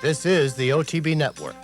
This is the OTB Network.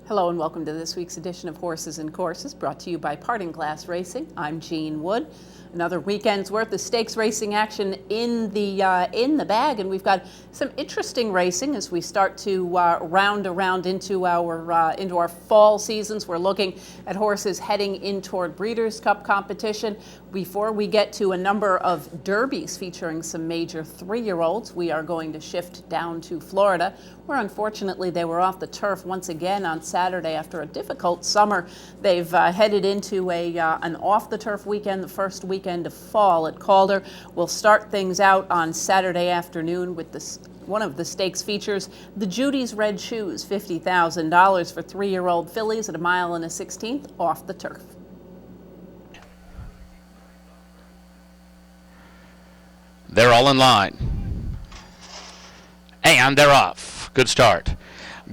Hello and welcome to this week's edition of Horses and Courses, brought to you by Parting Glass Racing. I'm Jean Wood. Another weekend's worth of stakes racing action in the bag, and we've got some interesting racing as we start to round around into our fall seasons. We're looking at horses heading in toward Breeders' Cup competition. Before we get to a number of derbies featuring some major 3-year-olds, we are going to shift down to Florida, where unfortunately they were off the turf once again on Saturday after a difficult summer. They've headed into an off-the-turf weekend, the first weekend of fall at Calder. We'll start things out on Saturday afternoon with one of the stakes features, the Judy's Red Shoes, $50,000 for 3-year-old fillies at 1 1/16 off the turf. They're all in line. And they're off. Good start.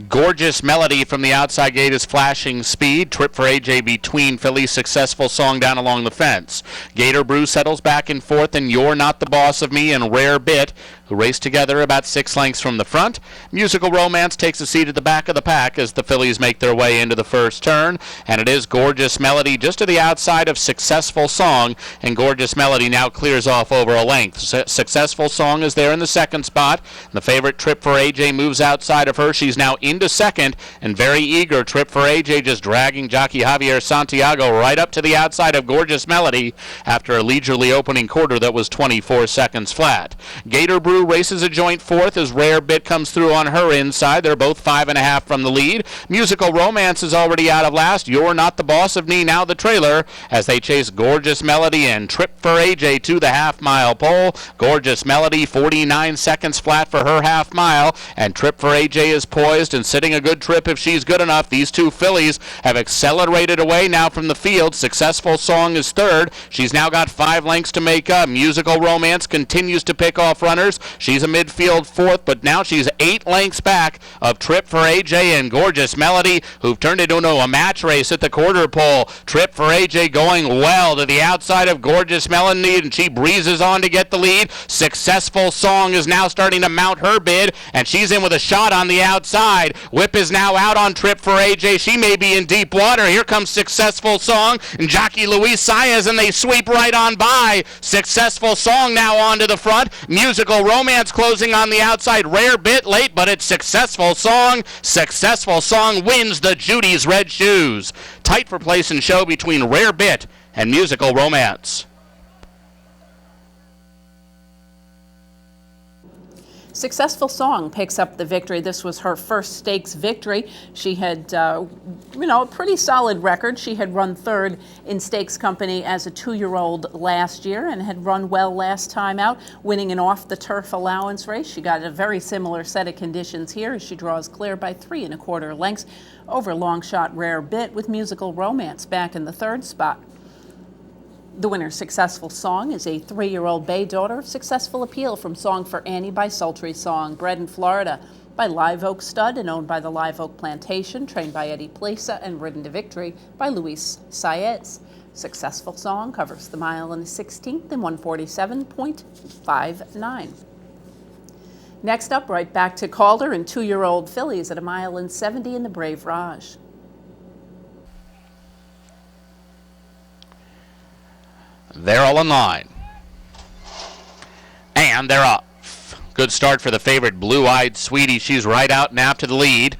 Gorgeous Melody from the outside gate is flashing speed. Trip for AJ between fillies. Successful Song down along the fence. Gator Brew settles back and forth, and You're Not the Boss of Me and Rare Bit, who race together about 6 lengths from the front. Musical Romance takes a seat at the back of the pack as the fillies make their way into the first turn. And it is Gorgeous Melody just to the outside of Successful Song, and Gorgeous Melody now clears off over a length. Successful Song is there in the second spot. The favorite Trip for AJ moves outside of her. She's now into second, and very eager Trip for AJ just dragging jockey Javier Santiago right up to the outside of Gorgeous Melody after a leisurely opening quarter that was 24 seconds flat. Gator Brew races a joint fourth as Rare Bit comes through on her inside. They're both 5.5 from the lead. Musical Romance is already out of last. You're Not the Boss of Me now the trailer as they chase Gorgeous Melody and Trip for AJ to the half-mile pole. Gorgeous Melody 49 seconds flat for her half-mile, and Trip for AJ is poised and sitting a good trip if she's good enough. These two fillies have accelerated away now from the field. Successful Song is third. She's now got 5 lengths to make up. Musical Romance continues to pick off runners. She's a midfield fourth, but now she's 8 lengths back of Trip for AJ and Gorgeous Melody, who've turned it into a match race at the quarter pole. Trip for AJ going well to the outside of Gorgeous Melody, and she breezes on to get the lead. Successful Song is now starting to mount her bid, and she's in with a shot on the outside. Whip is now out on Trip for AJ. She may be in deep water. Here comes Successful Song and jockey Luis Saez, and they sweep right on by. Successful Song now on to the front. Musical Romance closing on the outside. Rare Bit late, but it's Successful Song. Successful Song wins the Judy's Red Shoes. Tight for place and show between Rare Bit and Musical Romance. Successful Song picks up the victory. This was her first stakes victory. She had, a pretty solid record. She had run third in stakes company as a 2-year-old last year and had run well last time out, winning an off-the-turf allowance race. She got a very similar set of conditions here as she draws clear by 3 1/4 lengths over long shot Rare Bit, with Musical Romance back in the third spot. The winner, Successful Song, is a 3-year-old bay daughter of Successful Appeal from Song for Annie by Sultry Song, bred in Florida by Live Oak Stud and owned by the Live Oak Plantation, trained by Eddie Plesa and ridden to victory by Luis Saez. Successful Song covers the 1 1/16 in 147.59. Next up, right back to Calder and 2-year-old fillies at 1 1/70 in the Brave Raj. They're all in line. And they're up. Good start for the favorite Blue-Eyed Sweetie. She's right out and after the lead.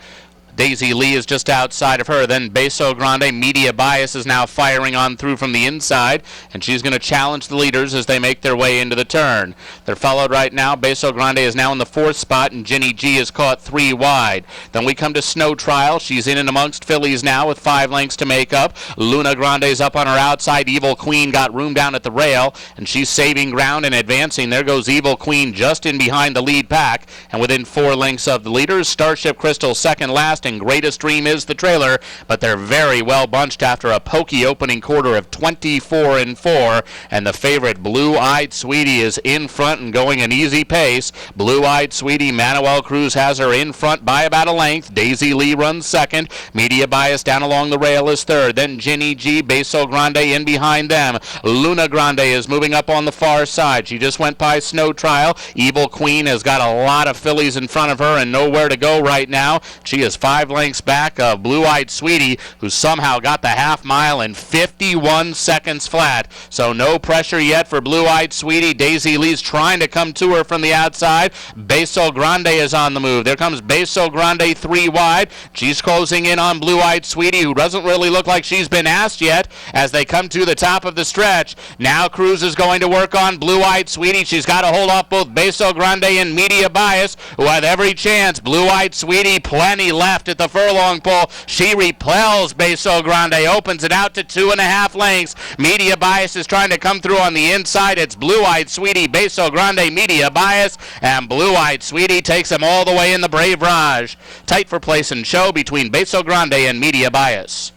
Daisy Lee is just outside of her. Then Beso Grande, Media Bias, is now firing on through from the inside, and she's going to challenge the leaders as they make their way into the turn. They're followed right now. Beso Grande is now in the 4th spot, and Ginny G is caught 3 wide. Then we come to Snow Trial. She's in and amongst fillies now with 5 lengths to make up. Luna Grande's up on her outside. Evil Queen got room down at the rail, and she's saving ground and advancing. There goes Evil Queen just in behind the lead pack, and within 4 lengths of the leaders. Starship Crystal second last, and Greatest Dream is the trailer, but they're very well bunched after a pokey opening quarter of 24-4, and the favorite Blue-Eyed Sweetie is in front and going an easy pace. Blue-Eyed Sweetie, Manuel Cruz has her in front by about a length. Daisy Lee runs second. Media Bias down along the rail is third. Then Ginny G, Beso Grande in behind them. Luna Grande is moving up on the far side. She just went by Snow Trial. Evil Queen has got a lot of fillies in front of her and nowhere to go right now. She is 5 lengths back of Blue-Eyed Sweetie, who somehow got the half mile in 51 seconds flat. So no pressure yet for Blue-Eyed Sweetie. Daisy Lee's trying to come to her from the outside. Beso Grande is on the move. There comes Beso Grande 3 wide. She's closing in on Blue-Eyed Sweetie, who doesn't really look like she's been asked yet as they come to the top of the stretch. Now Cruz is going to work on Blue-Eyed Sweetie. She's got to hold off both Beso Grande and Media Bias, who have every chance. Blue-Eyed Sweetie, plenty left at the furlong pole. She repels Beso Grande, opens it out to 2.5 lengths. Media Bias is trying to come through on the inside. It's Blue-Eyed Sweetie, Beso Grande, Media Bias, and Blue-Eyed Sweetie takes them all the way in the Brave Raj. Tight for place and show between Beso Grande and Media Bias.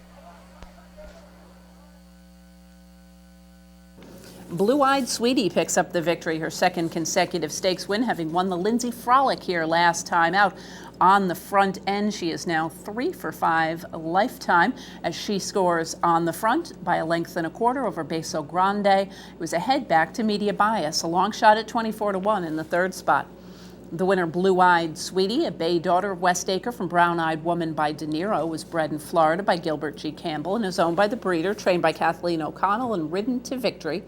Blue-Eyed Sweetie picks up the victory, her second consecutive stakes win, having won the Lindsay Frolic here last time out. On the front end, she is now 3 for 5 lifetime as she scores on the front by a length and a quarter over Beso Grande. It was ahead back to Media Bias, a long shot at 24-1 in the third spot. The winner, Blue-Eyed Sweetie, a bay daughter of Westacre from Brown-Eyed Woman by De Niro, was bred in Florida by Gilbert G. Campbell and is owned by the breeder, trained by Kathleen O'Connell, and ridden to victory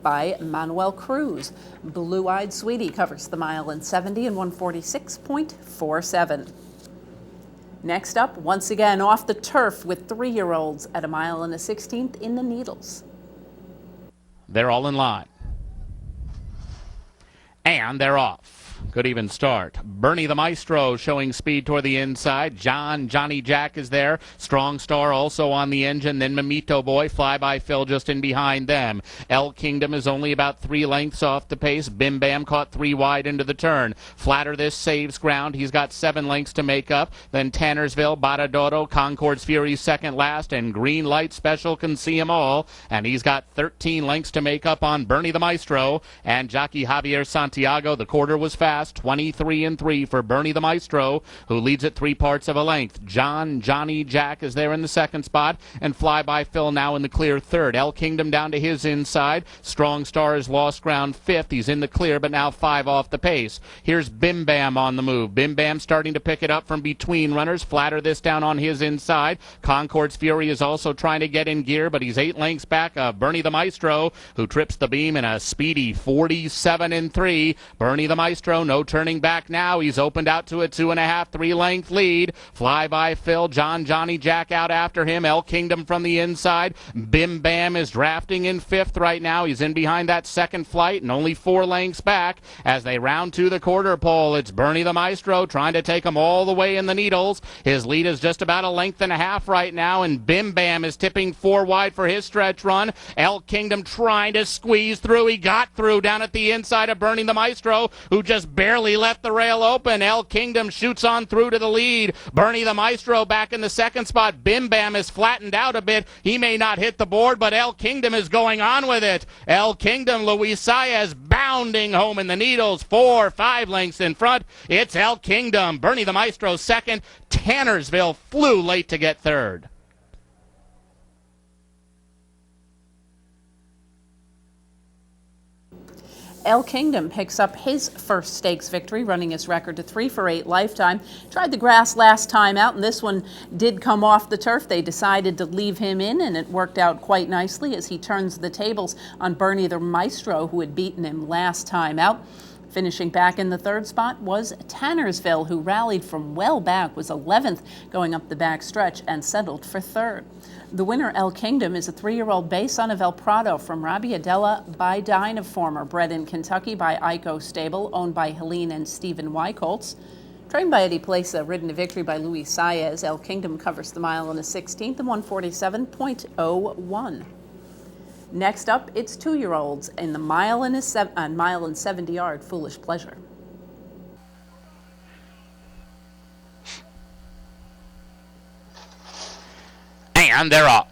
by Manuel Cruz. Blue-Eyed Sweetie covers the mile in 70 and 146.47. Next up, once again off the turf with 3-year-olds at a mile and a 16th in the Needles. They're all in line. And they're off. Good even start. Bernie the Maestro showing speed toward the inside. Johnny Jack is there. Strong Star also on the engine. Then Mamito Boy, Fly by Phil just in behind them. El Kingdom is only about 3 lengths off the pace. Bim Bam caught 3 wide into the turn. Flatter This saves ground. He's got 7 lengths to make up. Then Tannersville, Baradoro, Concord's Fury second last, and Green Light Special can see 'em all. And he's got 13 lengths to make up on Bernie the Maestro. And jockey Javier Santiago, the quarter was fast. 23-3 for Bernie the Maestro, who leads at 3 parts of a length. Johnny Jack is there in the second spot, and Fly by Phil now in the clear third. El Kingdom down to his inside. Strong Star has lost ground fifth. He's in the clear, but now 5 off the pace. Here's Bim Bam on the move. Bim Bam starting to pick it up from between runners. Flatter This down on his inside. Concord's Fury is also trying to get in gear, but he's 8 lengths back of Bernie the Maestro, who trips the beam in a speedy 47-3. Bernie the Maestro, no turning back now. He's opened out to a 2.5, 3-length lead. Fly by Phil, Johnny Jack out after him. El Kingdom from the inside. Bim Bam is drafting in 5th right now. He's in behind that second flight and only 4 lengths back as they round to the quarter pole. It's Bernie the Maestro trying to take him all the way in the Needles. His lead is just about a length and a half right now, and Bim Bam is tipping 4 wide for his stretch run. El Kingdom trying to squeeze through. He got through down at the inside of Bernie the Maestro, who just barely left the rail open. El Kingdom shoots on through to the lead. Bernie the Maestro back in the second spot. Bim Bam is flattened out a bit. He may not hit the board, but El Kingdom is going on with it. El Kingdom, Luis Saez bounding home in the Needles, 4-5 lengths in front. It's El Kingdom. Bernie the Maestro second. Tannersville flew late to get third. El Kingdom picks up his first stakes victory, running his record to 3 for 8 lifetime. Tried the grass last time out, and this one did come off the turf. They decided to leave him in, and it worked out quite nicely as he turns the tables on Bernie the Maestro, who had beaten him last time out. Finishing back in the third spot was Tannersville, who rallied from well back, was 11th going up the back stretch, and settled for third. The winner, El Kingdom, is a 3-year-old bay son of El Prado from Rabiadella by Dynaformer, bred in Kentucky by Ico Stable, owned by Helene and Stephen Wycolts. Trained by Eddie Plaza, ridden to victory by Luis Saez, El Kingdom covers the mile in a 16th and 147.01. Next up, it's 2-year-olds in the mile and 70-yard Foolish Pleasure. And they're off.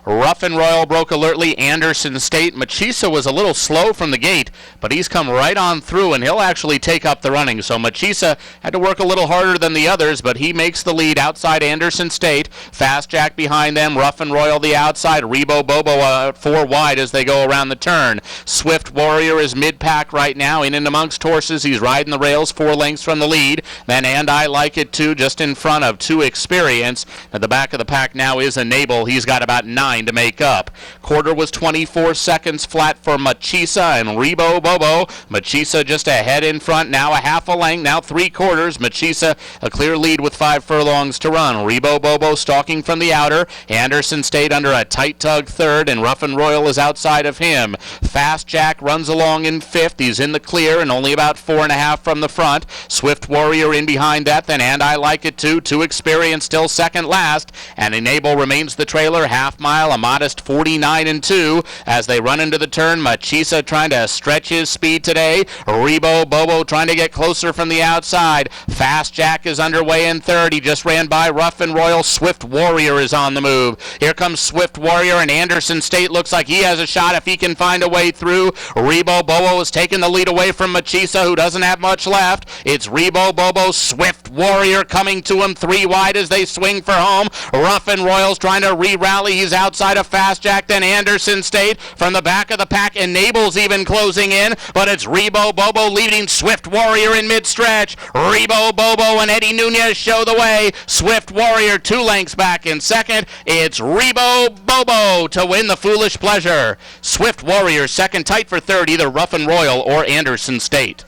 Rough and Royal broke alertly. Anderson State. Machisa was a little slow from the gate, but he's come right on through, and he'll actually take up the running. So Machisa had to work a little harder than the others, but he makes the lead outside Anderson State. Fast Jack behind them. Rough and Royal the outside. Rebo Bobo 4 wide as they go around the turn. Swift Warrior is mid-pack right now, in and amongst horses. He's riding the rails 4 lengths from the lead. Then And I Like It Too, just in front of 2 Experience. At the back of the pack now is Enable. He's got about 9 to make up. Quarter was 24 seconds flat for Machisa and Rebo Bobo. Machisa just ahead in front, now a half a length, now 3/4. Machisa a clear lead with 5 furlongs to run. Rebo Bobo stalking from the outer. Anderson State under a tight tug third, and Rough and Royal is outside of him. Fast Jack runs along in 5th. He's in the clear and only about 4.5 from the front. Swift Warrior in behind that, then And I Like It Too. 2 Experience still second last, and Enable remains the trailer. Half mile, a modest 49-2 as they run into the turn. Machisa trying to stretch his speed today. Rebo Bobo trying to get closer from the outside. Fast Jack is underway in 3rd. He just ran by Rough and Royal. Swift Warrior is on the move. Here comes Swift Warrior, and Anderson State looks like he has a shot if he can find a way through. Rebo Bobo is taking the lead away from Machisa, who doesn't have much left. It's Rebo Bobo, Swift Warrior coming to him 3 wide as they swing for home. Rough and Royal's trying to re-rally. He's outside of Fast Jack, then Anderson State from the back of the pack. Enable's even closing in, but it's Rebo Bobo leading Swift Warrior in mid-stretch. Rebo Bobo and Eddie Nunez show the way. Swift Warrior 2 lengths back in second. It's Rebo Bobo to win the Foolish Pleasure. Swift Warrior second, tight for third, either Rough and Royal or Anderson State.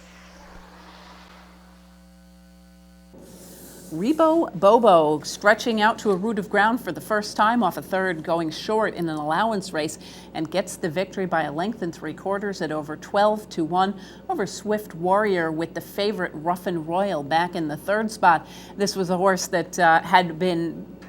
Rebo Bobo stretching out to a route of ground for the first time off a third, going short in an allowance race, and gets the victory by a length and 3/4 at over 12-1 over Swift Warrior, with the favorite Rough and Royal back in the 3rd spot. This was a horse that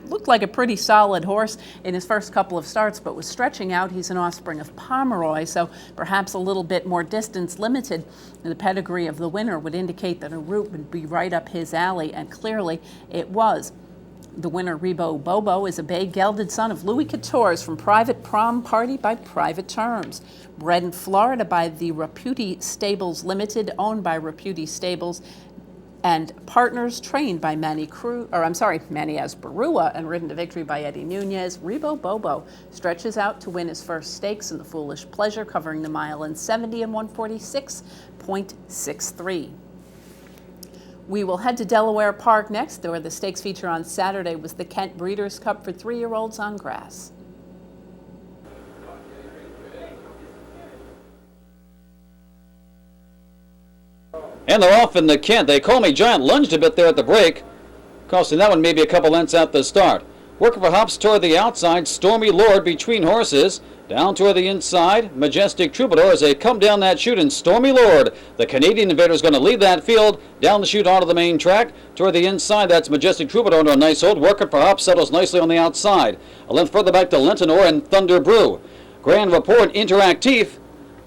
looked like a pretty solid horse in his first couple of starts, but was stretching out. He's an offspring of Pomeroy, so perhaps a little bit more distance limited. The pedigree of the winner would indicate that a route would be right up his alley, and clearly it was. The winner, Rebo Bobo, is a bay gelded son of Louis Quatorze from Private Prom Party by Private Terms. Bred in Florida by the Reputi Stables Limited, owned by Reputi Stables, and partners trained by Manny Asbarua, and ridden to victory by Eddie Nunez. Rebo Bobo stretches out to win his first stakes in the Foolish Pleasure, covering the mile in 70 and 146.63. We will head to Delaware Park next, where the stakes feature on Saturday was the Kent Breeders' Cup for 3-year-olds on grass. And they're off in the Kent. They Call Me Giant lunged a bit there at the break, costing that one maybe a couple lengths at the start. Working for hops toward the outside. Stormy Lord between horses. Down toward the inside, Majestic Troubadour as they come down that chute, and Stormy Lord, the Canadian invader, is going to lead that field down the chute onto the main track. Toward the inside, that's Majestic Troubadour under a nice hold. Working for hops, settles nicely on the outside. A length further back to Lentinor and Thunder Brew. Grand Report, Interactif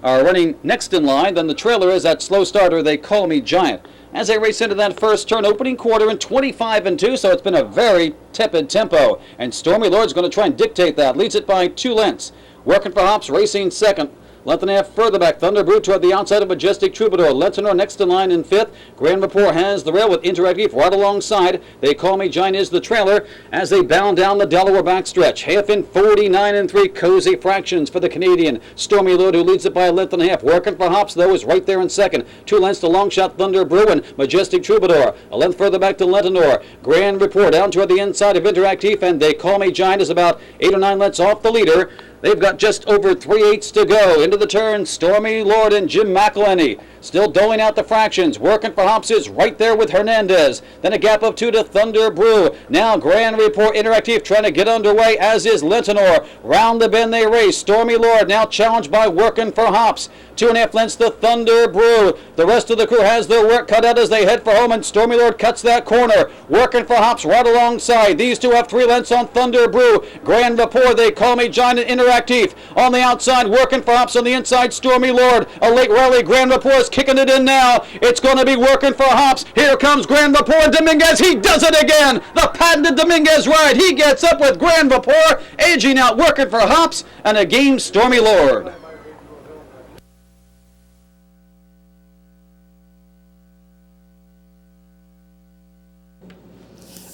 are running next in line. Then the trailer is that slow starter, They Call Me Giant. As they race into that first turn, opening quarter in 25-2, so it's been a very tepid tempo. And Stormy Lord's going to try and dictate that. Leads it by 2 lengths. Working for hops, racing second. Length and a half further back. Thunder Brew toward the outside of Majestic Troubadour. Lentinor next in line in 5th. Grand Rapport has the rail with Interactive right alongside. They Call Me Giant is the trailer as they bound down the Delaware backstretch. Half in 49-3. Cozy Fractions for the Canadian. Stormy Lord, who leads it by a length and a half. Working for hops, though, is right there in second. 2 lengths to Longshot Thunder Brew and Majestic Troubadour. A length further back to Lentinor. Grand Rapport down toward the inside of Interactive, and They Call Me Giant is about 8 or 9 lengths off the leader. They've got just over 3/8 to go. Into the turn, Stormy Lord and Jim McElhenney. Still doling out the fractions. Working for hops is right there with Hernandez. Then a gap of 2 to Thunder Brew. Now Grand Report Interactive trying to get underway, as is Lentinor. Round the bend they race. Stormy Lord now challenged by Working for hops. 2.5 lengths to Thunder Brew. The rest of the crew has their work cut out as they head for home, and Stormy Lord cuts that corner. Working for hops right alongside. These two have 3 lengths on Thunder Brew. Grand Rapport, They Call Me Giant, and Interactive on the outside. Working for hops on on the inside, Stormy Lord. A late rally, Grand Rapport is kicking it in now. It's going to be working for Hops. Here comes Grand Rapport. Dominguez, he does it again. The patented Dominguez ride. He gets up with Grand Rapport, aging out, working for Hops, and a game Stormy Lord.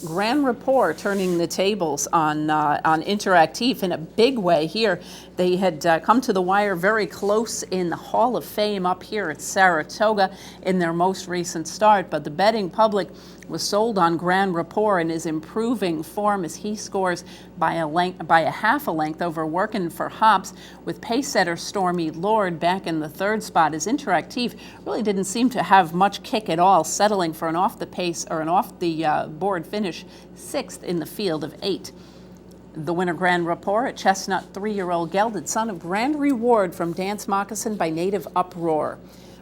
Grand Rapport turning the tables on Interactive in a big way here. They had come to the wire very close in the Hall of Fame up here at Saratoga in their most recent start, but the betting public was sold on Grand Rapport and is improving form as he scores by a half a length over working for Hops, with pace setter Stormy Lord back in the third spot, as Interactive really didn't seem to have much kick at all, settling for an off the pace or an off the board finish, sixth in the field of 8. The winner, Grand Rapport, a chestnut 3-year-old gelded son of Grand Reward from Dance Moccasin by Native Uproar.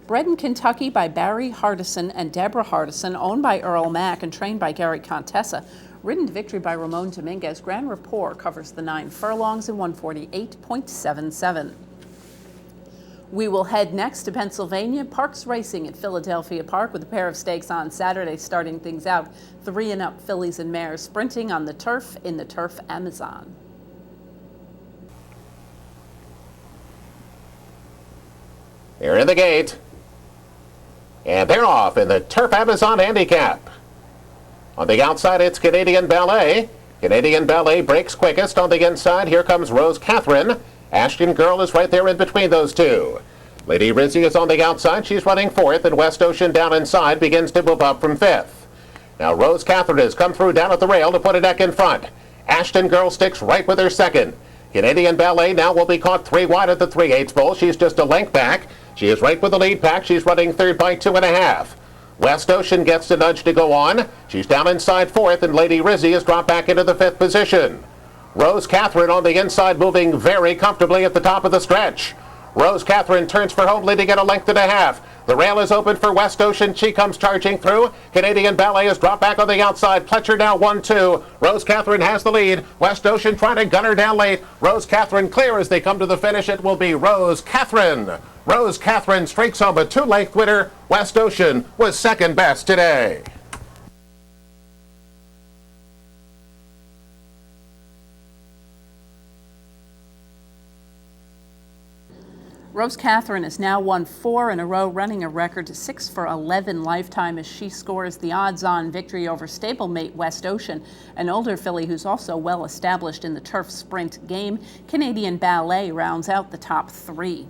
Bred in Kentucky by Barry Hardison and Deborah Hardison, owned by Earl Mack and trained by Gary Contessa. Ridden to victory by Ramon Dominguez, Grand Rapport covers the 9 furlongs in 148.77. We will head next to Pennsylvania. Parks Racing at Philadelphia Park with a pair of stakes on Saturday, starting things out. 3 and up fillies and mares sprinting on the turf in the Turf Amazon. They're in the gate. And they're off in the Turf Amazon Handicap. On the outside, it's Canadian Ballet. Canadian Ballet breaks quickest. On the inside, here comes Rose Catherine. Ashton Girl is right there in between those two. Lady Rizzy is on the outside. She's running 4th, and West Ocean down inside begins to move up from 5th. Now Rose Catherine has come through down at the rail to put a neck in front. Ashton Girl sticks right with her second. Canadian Ballet now will be caught 3 wide at the 3/8 pole. She's just a length back. She is right with the lead pack. She's running 3rd by 2.5. West Ocean gets the nudge to go on. She's down inside 4th, and Lady Rizzy has dropped back into the 5th position. Rose Catherine on the inside, moving very comfortably at the top of the stretch. Rose Catherine turns for home, leading at 1.5 lengths. The rail is open for West Ocean. She comes charging through. Canadian Ballet has dropped back on the outside. Pletcher now 1-2. Rose Catherine has the lead. West Ocean trying to gun her down late. Rose Catherine clear as they come to the finish. It will be Rose Catherine. Rose Catherine streaks home a 2-length winner. West Ocean was second best today. Rose Catherine has now won 4 in a row, running a record to 6 for 11 lifetime as she scores the odds-on victory over stablemate West Ocean, an older filly who's also well established in the turf sprint game. Canadian Ballet rounds out the top 3.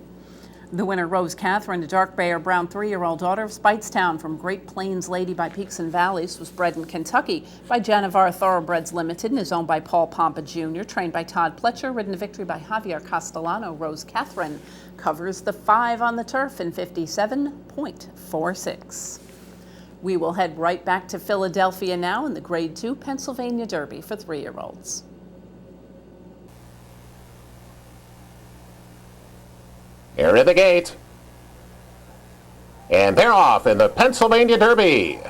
The winner, Rose Catherine, a dark bay or brown 3-year-old daughter of Speightstown from Great Plains Lady by Peaks and Valleys, was bred in Kentucky by Janivar Thoroughbreds Limited and is owned by Paul Pompa Jr., trained by Todd Pletcher, ridden to victory by Javier Castellano. Rose Catherine covers the 5 on the turf in 57.46. We will head right back to Philadelphia now in the Grade 2 Pennsylvania Derby for 3-year-olds. Here in the gate. And they're off in the Pennsylvania Derby.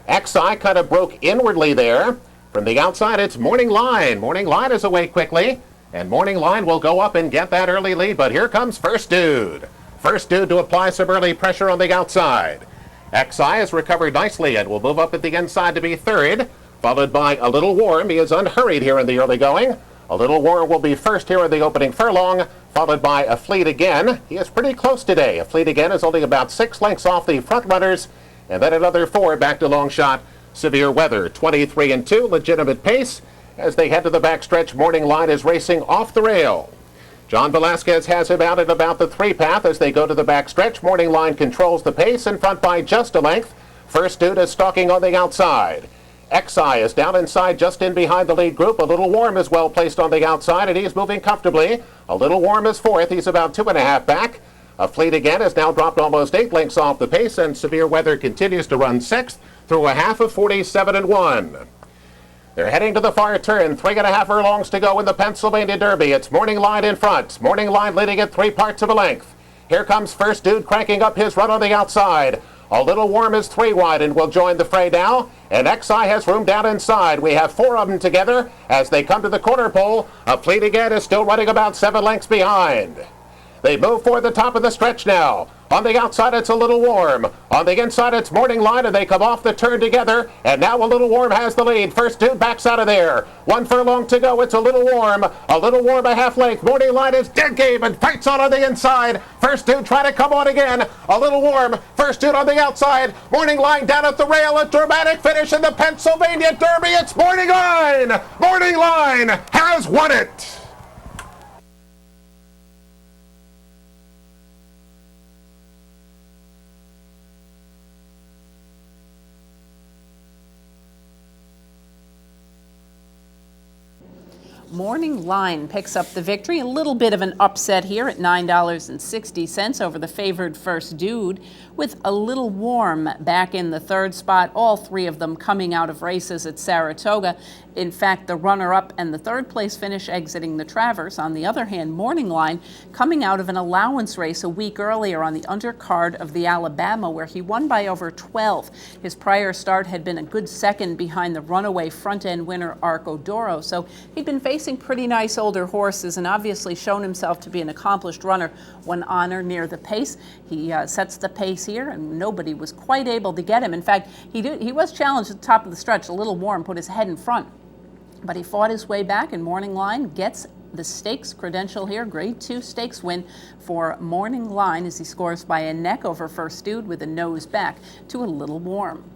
XI kind of broke inwardly there. From the outside, it's Morning Line. Morning Line is away quickly. And Morning Line will go up and get that early lead. But here comes First Dude. First Dude to apply some early pressure on the outside. XI has recovered nicely and will move up at the inside to be 3rd. Followed by A Little Warm. He is unhurried here in the early going. A Little Warm will be first here in the opening furlong, followed by A Fleet Again. He is pretty close today. A Fleet Again is only about 6 lengths off the front runners, and then another 4 back to long shot. Severe Weather, 23-2, legitimate pace. As they head to the backstretch, Morning Line is racing off the rail. John Velasquez has him out at about the 3 path as they go to the backstretch. Morning Line controls the pace in front by just a length. First Dude is stalking on the outside. XI is down inside, just in behind the lead group. A Little Warm is well placed on the outside, and he's moving comfortably. A Little Warm is 4th. He's about 2.5 back. A Fleet Again has now dropped almost 8 lengths off the pace, and Severe Weather continues to run 6th through a half of 47-1. They're heading to the far turn. 3.5 furlongs to go in the Pennsylvania Derby. It's Morning Line in front. Morning Line leading at 3 parts of a length. Here comes First Dude cranking up his run on the outside. A Little Warm is 3 wide and will join the fray now. And XI has room down inside. We have 4 of them together as they come to the quarter pole. A Fleet Again is still running about 7 lengths behind. They move for the top of the stretch now. On the outside, it's a little warm. On the inside, it's Morning Line, and they come off the turn together. And now a little warm has the lead. First dude backs out of there. 1 furlong to go. It's a little warm. A little warm a half length. Morning Line is dead game and fights on the inside. First dude trying to come on again. A little warm. First dude on the outside. Morning Line down at the rail. A dramatic finish in the Pennsylvania Derby. It's Morning Line. Morning Line has won it. Morning Line picks up the victory. A little bit of an upset here at $9.60 over the favored First Dude, with a little warm back in the third spot. All three of them coming out of races at Saratoga. In fact, the runner-up and the third place finish exiting the Travers. On the other hand, Morning Line coming out of an allowance race a week earlier on the undercard of the Alabama, where he won by over 12. His prior start had been a good second behind the runaway front-end winner Arco Doro, so he'd been facing pretty nice older horses and obviously shown himself to be an accomplished runner when on or near the pace. He sets the pace here, and nobody was quite able to get him. In fact, he was challenged at the top of the stretch, a little warm, put his head in front. But he fought his way back, and Morning Line gets the stakes credential here. Grade 2 stakes win for Morning Line as he scores by a neck over First Dude with a nose back to a little warm.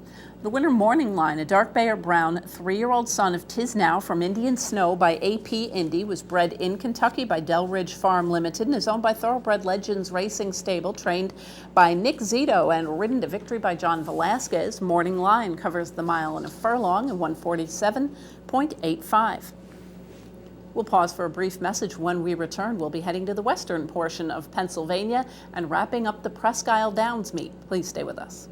The winner, Morning Line, a dark bay or brown 3-year-old son of Tis Now from Indian Snow by AP Indy, was bred in Kentucky by Del Ridge Farm Limited and is owned by Thoroughbred Legends Racing Stable, trained by Nick Zito and ridden to victory by John Velasquez. Morning Line covers the mile and a furlong in 147.85. We'll pause for a brief message. When we return, we'll be heading to the western portion of Pennsylvania and wrapping up the Presque Isle Downs meet. Please stay with us.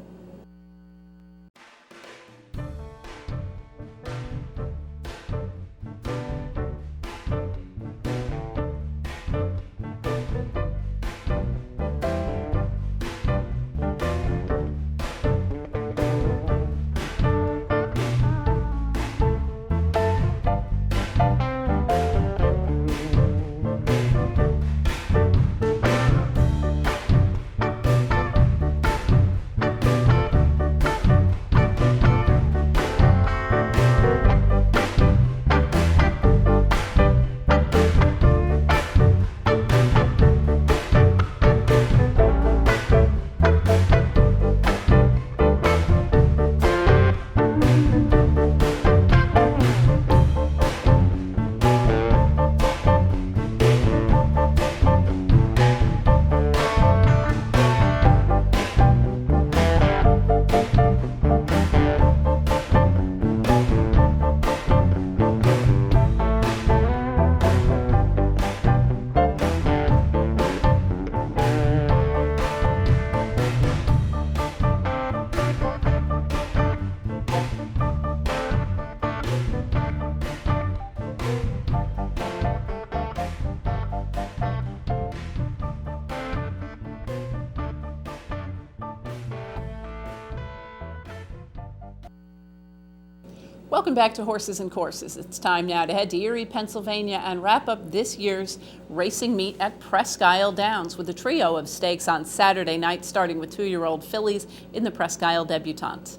Welcome back to Horses and Courses. It's time now to head to Erie, Pennsylvania and wrap up this year's racing meet at Presque Isle Downs with a trio of stakes on Saturday night, starting with 2-year-old fillies in the Presque Isle Debutante.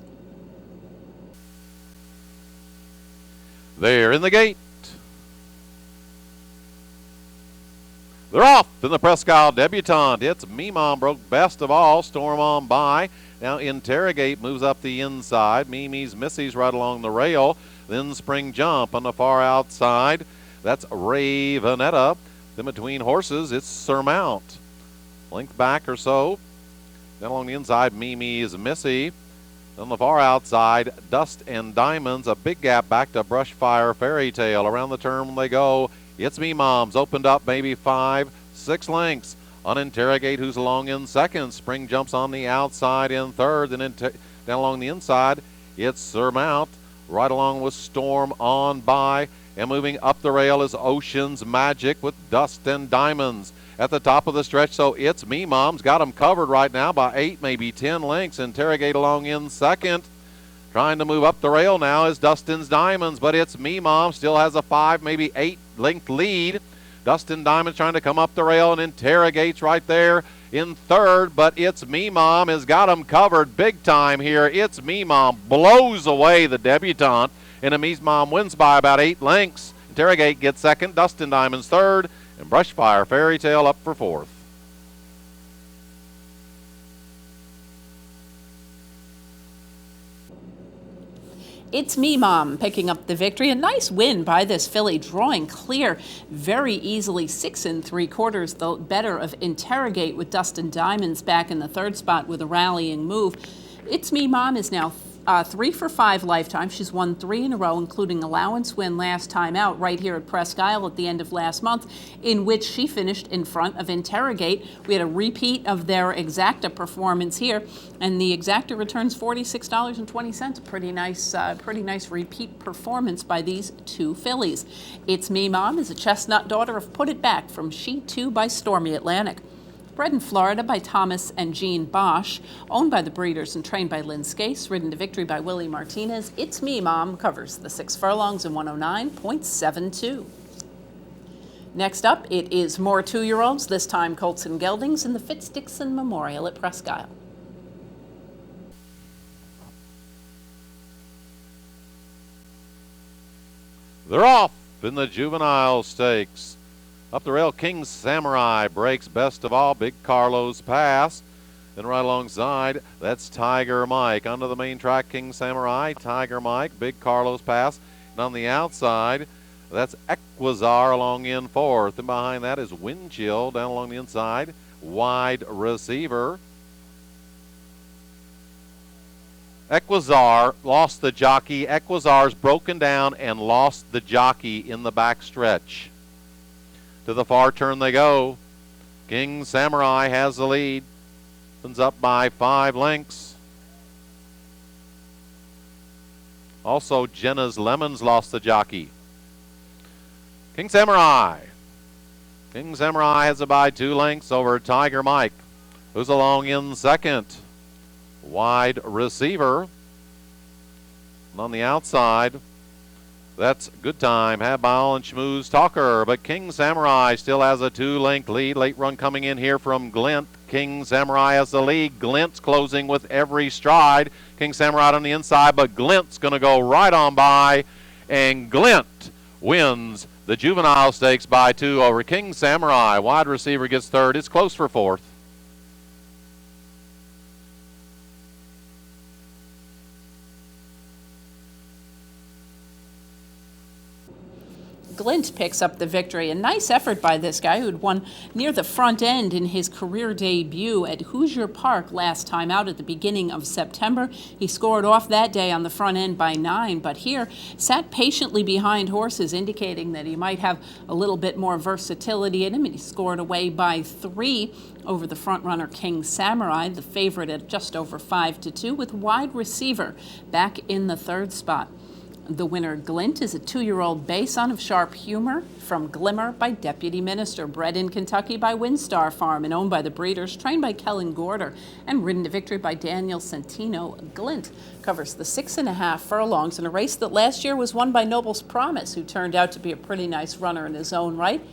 They're in the gate. They're off in the Presque Isle Debutante. It's Me Mom broke best of all. Storm on by. Now Interrogate moves up the inside. Mimi's Missy's right along the rail. Then Spring Jump on the far outside. That's Ravenetta. Then between horses, it's Surmount. Length back or so. Then along the inside, Mimi's Missy. On the far outside, Dust and Diamonds. A big gap back to Brushfire Fairy Tale. Around the turn they go. It's Me Mom's opened up maybe 5-6 lengths. On Interrogate, who's along in second. Spring Jumps on the outside in third. Then down along the inside, it's Surmount. Right along with Storm on by. And moving up the rail is Ocean's Magic with Dust and Diamonds. At the top of the stretch, so it's Me Mom's got them covered right now by 8, maybe 10 lengths. Interrogate along in second. Trying to move up the rail now is Dustin's Diamonds, but it's Me Mom. Still has a 5, maybe 8 length lead. Dustin Diamond's trying to come up the rail and Interrogate's right there in third, but It's Me Mom has got him covered big time here. It's Me Mom blows away the debutante, and Me Mom wins by about 8 lengths. Interrogate gets second, Dustin Diamond's third, and Brushfire Fairy Tale up for fourth. It's Me Mom picking up the victory. A nice win by this filly, drawing clear very easily. 6 3/4, the better of Interrogate, with Dustin Diamonds back in the third spot with a rallying move. It's Me Mom is now 3 for 5 lifetime. She's won 3 in a row, including allowance win last time out right here at Presque Isle at the end of last month, in which she finished in front of Interrogate. We had a repeat of their Exacta performance here, and the Exacta returns $46.20. Pretty nice repeat performance by these two fillies. It's Me Mom is a chestnut daughter of Put It Back from She Too by Stormy Atlantic. Bred in Florida by Thomas and Jean Bosch, owned by the breeders and trained by Lynn Scase, ridden to victory by Willie Martinez, It's Me Mom covers the 6 furlongs in 109.72. Next up, it is more 2-year-olds, this time Colts and Geldings, in the Fitz-Dixon Memorial at Presque Isle. They're off in the Juvenile Stakes. Up the rail, King Samurai breaks best of all. Big Carlos pass. Then right alongside, that's Tiger Mike. Onto the main track, King Samurai, Tiger Mike, Big Carlos pass. And on the outside, that's Equazar along in fourth. And behind that is Wind Chill down along the inside. Wide Receiver. Equazar lost the jockey. Equazar's broken down and lost the jockey in the back stretch. To the far turn they go. King Samurai has the lead. Opens up by 5 lengths. Also, Jenna's Lemons lost the jockey. King Samurai. King Samurai has it by 2 lengths over Tiger Mike, who's along in second. Wide Receiver. And on the outside, that's Good Time, Habile and Schmooze Talker. But King Samurai still has a 2-length lead. Late run coming in here from Glint. King Samurai has the lead. Glint's closing with every stride. King Samurai on the inside, but Glint's going to go right on by. And Glint wins the Juvenile Stakes by 2 over King Samurai. Wide Receiver gets third. It's close for fourth. Glint picks up the victory. A nice effort by this guy who had won near the front end in his career debut at Hoosier Park last time out at the beginning of September. He scored off that day on the front end by 9, but here sat patiently behind horses, indicating that he might have a little bit more versatility in him, and he scored away by 3 over the front runner King Samurai, the favorite at just over 5-2, with Wide Receiver back in the third spot. The winner, Glint, is a 2-year-old bay son of Sharp Humor from Glimmer by Deputy Minister, bred in Kentucky by Windstar Farm and owned by the breeders, trained by Kellen Gorder, and ridden to victory by Daniel Centino. Glint covers the 6.5 furlongs in a race that last year was won by Noble's Promise, who turned out to be a pretty nice runner in his own right.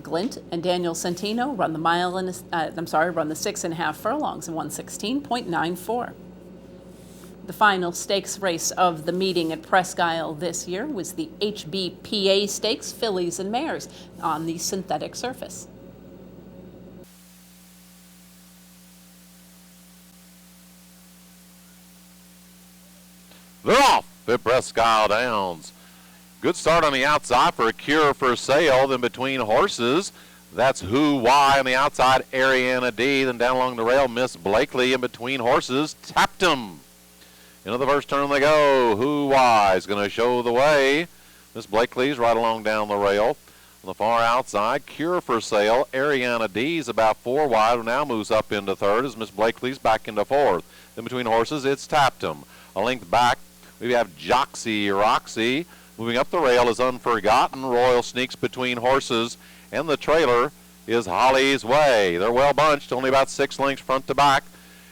Glint and Daniel Centino run the run the 6.5 furlongs in 116.94. The final stakes race of the meeting at Presque Isle this year was the HBPA Stakes Fillies and Mares on the synthetic surface. They're off at Presque Isle Downs. Good start on the outside for a Cure for Sale. Then between horses, that's Who Why on the outside, Ariana D. Then down along the rail, Miss Blakely. In between horses, Tapped 'em. Into the first turn they go. Who Why is going to show the way. Miss Blakely's right along down the rail. On the far outside, Cure for Sale. Ariana D's about 4 wide. Now moves up into third as Miss Blakely's back into fourth. Then between horses, it's Tapped 'em. A length back, we have Joxy Roxy. Moving up the rail is Unforgotten. Royal sneaks between horses. And the trailer is Holly's Way. They're well bunched, only about 6 lengths front to back,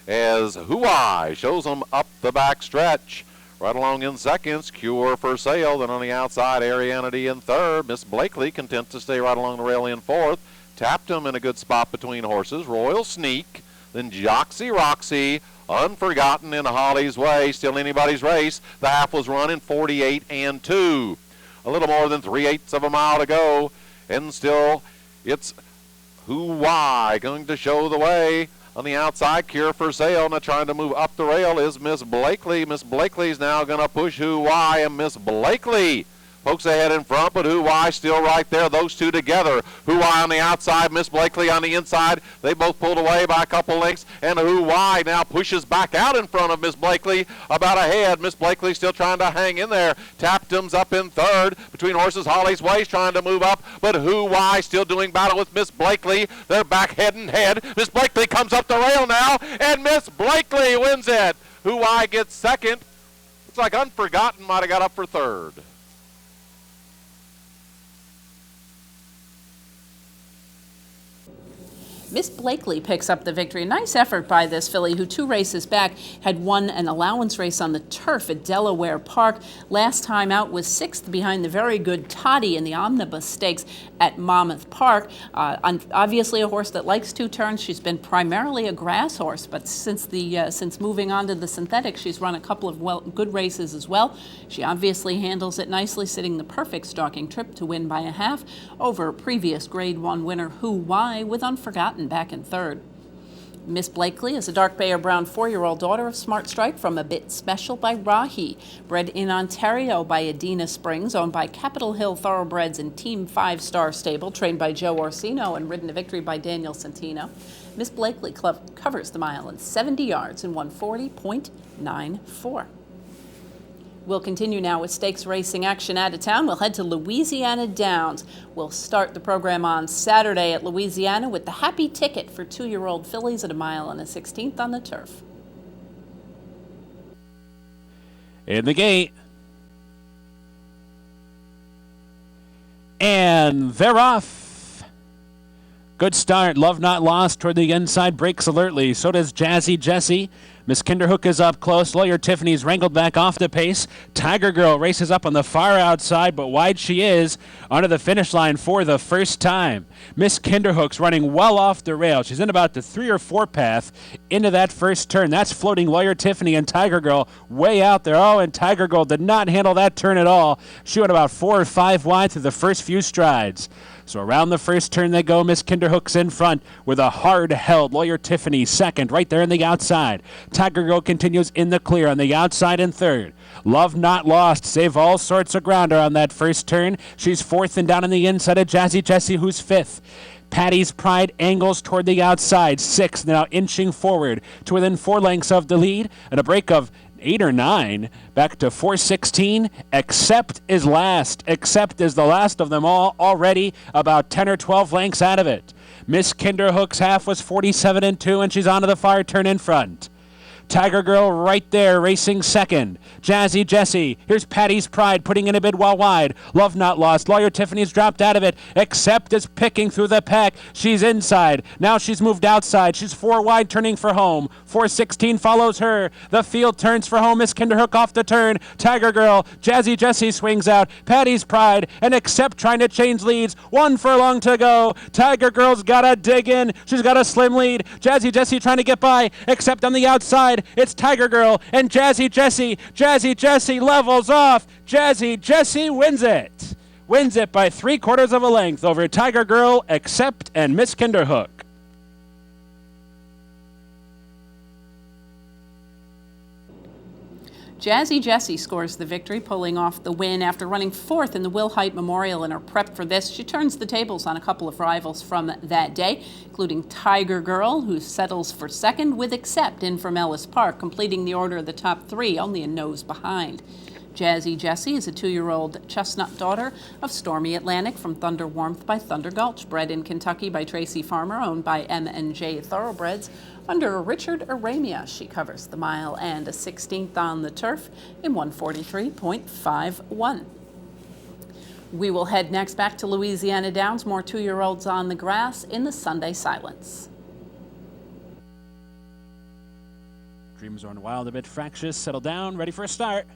as Who I shows them up the back stretch. Right along in seconds, Cure for Sale. Then on the outside, Ariana D in third. Miss Blakely content to stay right along the rail in fourth. Tapped him in a good spot between horses. Royal Sneak. Then Joxy Roxy. Unforgotten in Holly's Way. Still anybody's race. The half was running 48 and 2. A little more than 3/8 of a mile to go. And still, it's Who Why going to show the way. On the outside, Cure for Sale. Now trying to move up the rail is Miss Blakely. Miss Blakely's now going to push Who Why, and Miss Blakely pokes ahead in front, but Who Why still right there. Those two together. Who Why on the outside, Miss Blakely on the inside. They both pulled away by a couple lengths, and Who Why now pushes back out in front of Miss Blakely, about ahead. Miss Blakely still trying to hang in there. Taptum's up in third. Between horses, Holly's Way's trying to move up, but Who Why still doing battle with Miss Blakely. They're back head and head. Miss Blakely comes up the rail now, and Miss Blakely wins it. Who Why gets second. Looks like Unforgotten might have got up for third. Miss Blakely picks up the victory. Nice effort by this filly, who 2 races back had won an allowance race on the turf at Delaware Park. Last time out was 6th behind the very good Toddy in the Omnibus Stakes at Monmouth Park. Obviously a horse that likes 2 turns. She's been primarily a grass horse, but since moving on to the synthetic, she's run a couple of good races as well. She obviously handles it nicely, sitting the perfect stalking trip to win by a half over previous Grade 1 winner Who Why, with Unforgotten back in third. Miss Blakely is a dark bay or brown 4-year-old daughter of Smart Strike from A Bit Special by Rahi, bred in Ontario by Adina Springs, owned by Capitol Hill Thoroughbreds and Team 5-Star Stable, trained by Joe Orsino and ridden to victory by Daniel Santino. Miss Blakely covers the mile in 70 yards in 140.94. We'll continue now with stakes racing action out of town. We'll head to Louisiana Downs. We'll start the program on Saturday at Louisiana with the Happy Ticket for 2-year-old fillies at 1 1/16 on the turf. In the gate. And they're off. Good start. Love Not Lost toward the inside. Breaks alertly. So does Jazzy Jessie. Miss Kinderhook is up close. Lawyer Tiffany's wrangled back off the pace. Tiger Girl races up on the far outside, but wide she is onto the finish line for the first time. Miss Kinderhook's running well off the rail. She's in about the 3 or 4 path into that first turn. That's floating Lawyer Tiffany and Tiger Girl way out there. Oh, and Tiger Girl did not handle that turn at all. She went about 4 or 5 wide through the first few strides. So around the first turn they go. Miss Kinderhook's in front with a hard-held Lawyer Tiffany second right there in the outside. Tiger Girl continues in the clear on the outside in third. Love Not Lost save all sorts of ground on that first turn. She's 4th and down on the inside of Jazzy Jessie, who's 5th. Patty's Pride angles toward the outside, 6th, now inching forward to within 4 lengths of the lead, and a break of 8 or 9 back to 4:16. Accept is last. Accept is the last of them all, already about 10 or 12 lengths out of it. Miss Kinderhook's half was 47 and 2, and she's onto the far turn in front. Tiger Girl right there racing second. Jazzy Jessie. Here's Patty's Pride putting in a bid well wide. Love Not Lost. Lawyer Tiffany's dropped out of it. Accept is picking through the pack. She's inside. Now she's moved outside. She's 4 wide turning for home. 4:16 follows her. The field turns for home. Miss Kinderhook off the turn. Tiger Girl. Jazzy Jessie swings out. Patty's Pride and Accept trying to change leads. 1 furlong to go. Tiger Girl's got to dig in. She's got a slim lead. Jazzy Jessie trying to get by. Accept on the outside. It's Tiger Girl and Jazzy Jessie. Jazzy Jessie levels off. Jazzy Jessie wins it. Wins it by 3/4 of a length over Tiger Girl, Accept, and Miss Kinderhook. Jazzy Jessie scores the victory, pulling off the win after running 4th in the Will Height Memorial in her prep for this. She turns the tables on a couple of rivals from that day, including Tiger Girl, who settles for 2nd, with Accept in from Ellis Park, completing the order of the top 3, only a nose behind. Jazzy Jessie is a 2-year-old chestnut daughter of Stormy Atlantic from Thunder Warmth by Thunder Gulch, bred in Kentucky by Tracy Farmer, owned by M&J Thoroughbreds. Under Richard Aramia, she covers the mile and a 16th on the turf in 143.51. We will head next back to Louisiana Downs, more 2-year-olds on the grass in the Sunday silence. Dreams run wild, a bit fractious, settle down, ready for a start.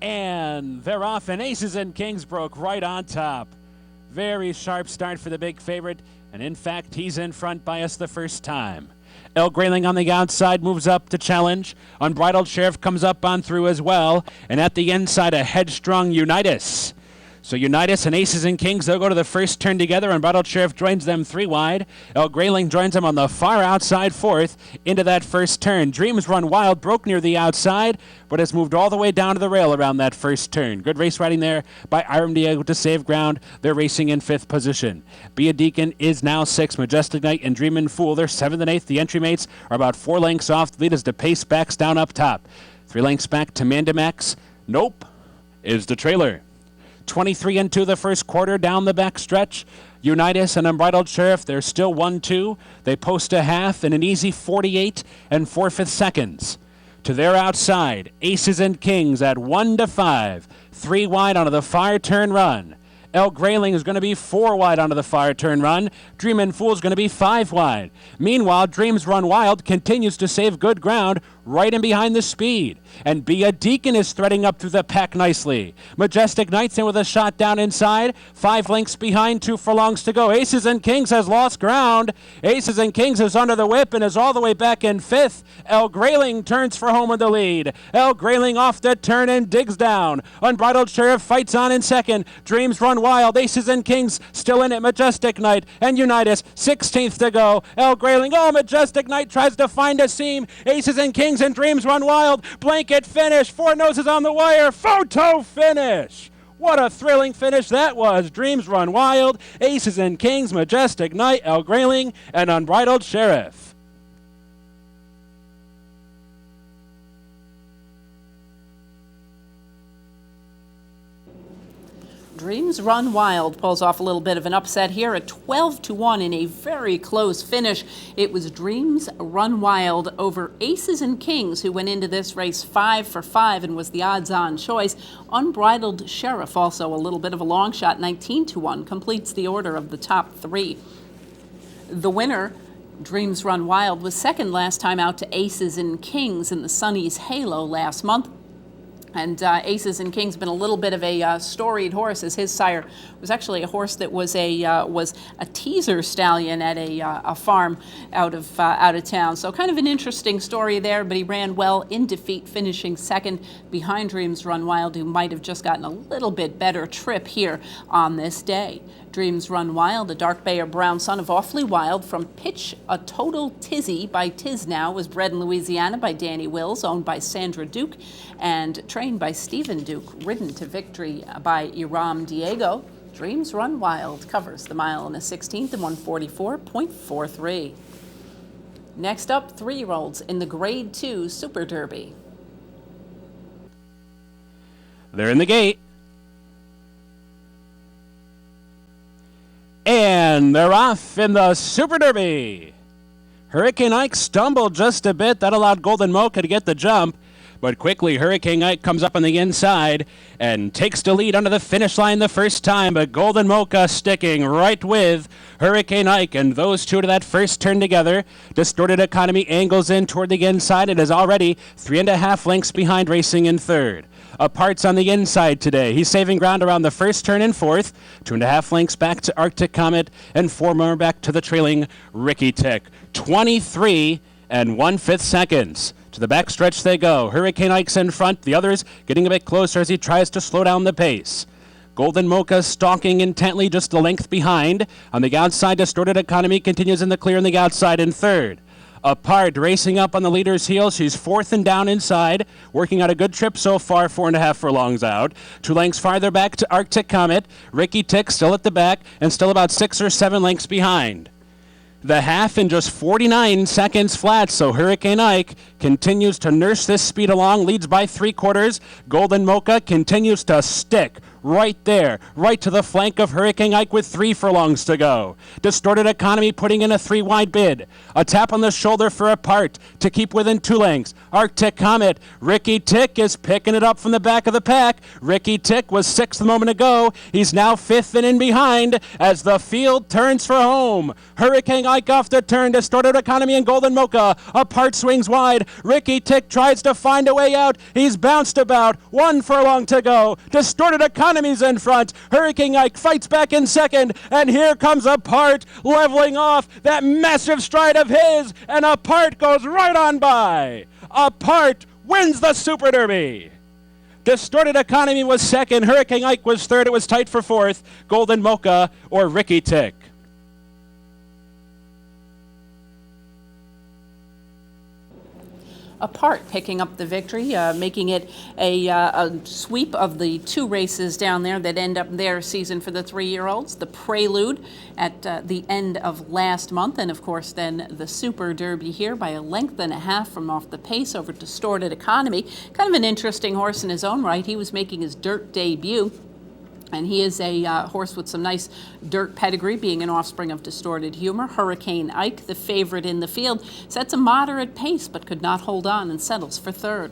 And they're off, and Aces and Kings broke right on top. Very sharp start for the big favorite, and in fact, he's in front by us the first time. El Grayling on the outside moves up to challenge. Unbridled Sheriff comes up on through as well, and at the inside, a headstrong Unitas. So Unitas and Aces and Kings, they'll go to the first turn together. Unbridled Sheriff joins them 3 wide. El Grayling joins them on the far outside 4th into that first turn. Dreams Run Wild broke near the outside, but has moved all the way down to the rail around that first turn. Good race riding there by Iron Diego to save ground. They're racing in 5th position. Be a Deacon is now 6th. Majestic Knight and Dreamin' Fool, they're 7th and 8th. The entry mates are about 4 lengths off. The lead as DePace backs down up top. 3 lengths back to Mandamax. Nope is the trailer. 23 into the first quarter down the back stretch. Unitas and Unbridled Sheriff, they're still 1-2. They post a half in an easy 48 and 4/5 seconds. To their outside, Aces and Kings at 1-5. 3 wide onto the far turn run. El Grayling is going to be 4 wide onto the far turn run. Dreamin' Fool is going to be 5 wide. Meanwhile, Dreams Run Wild continues to save good ground right in behind the speed. And Be a Deacon is threading up through the pack nicely. Majestic Knights in with a shot down inside. 5 lengths behind, 2 furlongs to go. Aces and Kings has lost ground. Aces and Kings is under the whip and is all the way back in 5th. El Grayling turns for home with the lead. El Grayling off the turn and digs down. Unbridled Sheriff fights on in 2nd. Dreams Run Wild. Aces and Kings still in it. Majestic Knight and Unitas. 16th to go. El Grayling. Oh, Majestic Knight tries to find a seam. Aces and Kings and Dreams Run Wild. Blanket finish. 4 noses on the wire. Photo finish. What a thrilling finish that was. Dreams Run Wild, Aces and Kings, Majestic Knight, El Grayling, and Unbridled Sheriff. Dreams Run Wild pulls off a little bit of an upset here at 12-1 in a very close finish. It was Dreams Run Wild over Aces and Kings, who went into this race 5 for 5 and was the odds-on choice. Unbridled Sheriff, also a little bit of a long shot, 19-1, completes the order of the top 3. The winner, Dreams Run Wild, was second last time out to Aces and Kings in the Sunny's Halo last month. And Aces and Kings been a little bit of a storied horse, as his sire was actually a horse that was a teaser stallion at a farm out of town. So kind of an interesting story there. But he ran well in defeat, finishing second behind Dreams Run Wild, who might have just gotten a little bit better trip here on this day. Dreams Run Wild, a dark bay or brown son of Awfully Wild from Pitch a Total Tizzy by Tiz Now, was bred in Louisiana by Danny Wills, owned by Sandra Duke, and trained by Stephen Duke, ridden to victory by Iram Diego. Dreams Run Wild covers the mile in a 16th and 144.43. Next up, 3-year-olds in the Grade 2 Super Derby. They're in the gate. And they're off in the Super Derby. Hurricane Ike stumbled just a bit. That allowed Golden Mocha to get the jump. But quickly, Hurricane Ike comes up on the inside and takes the lead under the finish line the first time. But Golden Mocha sticking right with Hurricane Ike. And those two to that first turn together. Distorted Economy angles in toward the inside. It is already 3.5 lengths behind, racing in third. Apart's on the inside today. He's saving ground around the first turn in 4th. 2.5 lengths back to Arctic Comet and 4 more back to the trailing Ricky Tick. 23 and 1/5 seconds. To the backstretch they go. Hurricane Ike's in front. The others getting a bit closer as he tries to slow down the pace. Golden Mocha stalking intently just a length behind. On the outside, Distorted Economy continues in the clear on the outside in third. Apart, racing up on the leader's heels. She's 4th and down inside, working out a good trip so far, 4.5 furlongs out. 2 lengths farther back to Arctic Comet. Ricky Tick still at the back and still about 6 or 7 lengths behind. The half in just 49 seconds flat, so Hurricane Ike continues to nurse this speed along, leads by 3/4. Golden Mocha continues to stick right there, right to the flank of Hurricane Ike with 3 furlongs to go. Distorted Economy putting in a 3-wide bid. A tap on the shoulder for Apart to keep within 2 lengths. Arctic Comet. Ricky Tick is picking it up from the back of the pack. Ricky Tick was 6th a moment ago. He's now 5th and in behind as the field turns for home. Hurricane Ike off the turn. Distorted Economy and Golden Mocha. Apart swings wide. Ricky Tick tries to find a way out. He's bounced about. 1 furlong to go. Distorted Economy's in front. Hurricane Ike fights back in second. And here comes Apart leveling off that massive stride of his. And Apart goes right on by. Apart wins the Super Derby. Distorted Economy was second. Hurricane Ike was third. It was tight for fourth. Golden Mocha or Ricky Tick. Apart picking up the victory, making it a sweep of the 2 races down there that end up their season for the 3-year-olds. The Prelude at the end of last month, and of course then the Super Derby here by a length and a half from off the pace over Distorted Economy. Kind of an interesting horse in his own right. He was making his dirt debut. And he is a horse with some nice dirt pedigree, being an offspring of Distorted Humor. Hurricane Ike, the favorite in the field, sets a moderate pace but could not hold on and settles for third.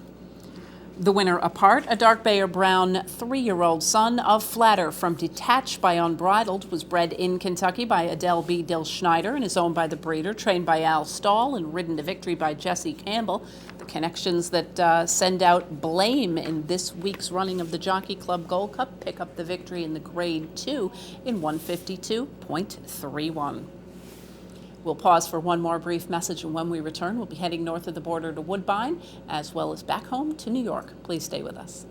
The winner Apart, a dark bay or brown 3-year-old son of Flatter from Detached by Unbridled, was bred in Kentucky by Adele B. Dill Schneider and is owned by the breeder, trained by Al Stahl and ridden to victory by Jesse Campbell. The connections that send out blame in this week's running of the Jockey Club Gold Cup pick up the victory in the Grade 2 in 152.31. We'll pause for one more brief message, and when we return, we'll be heading north of the border to Woodbine, as well as back home to New York. Please stay with us.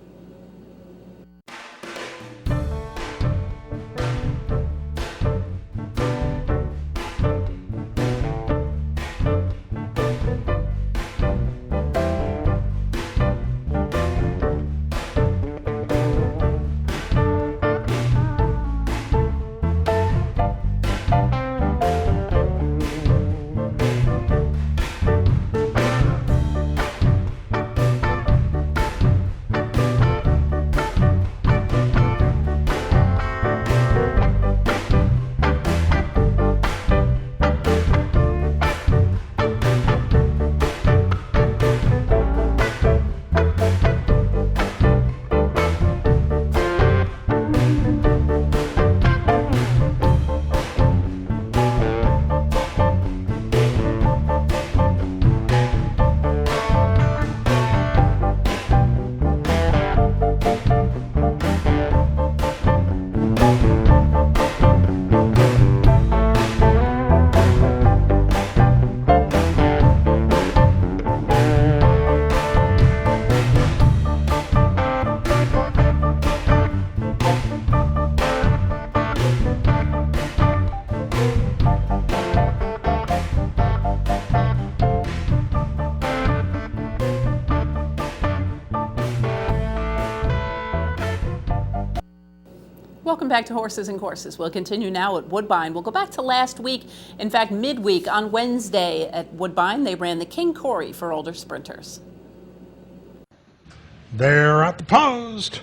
Welcome back to Horses and Courses. We'll continue now at Woodbine. We'll go back to last week, in fact midweek on Wednesday at Woodbine. They ran the King Corey for older sprinters. They're at the post.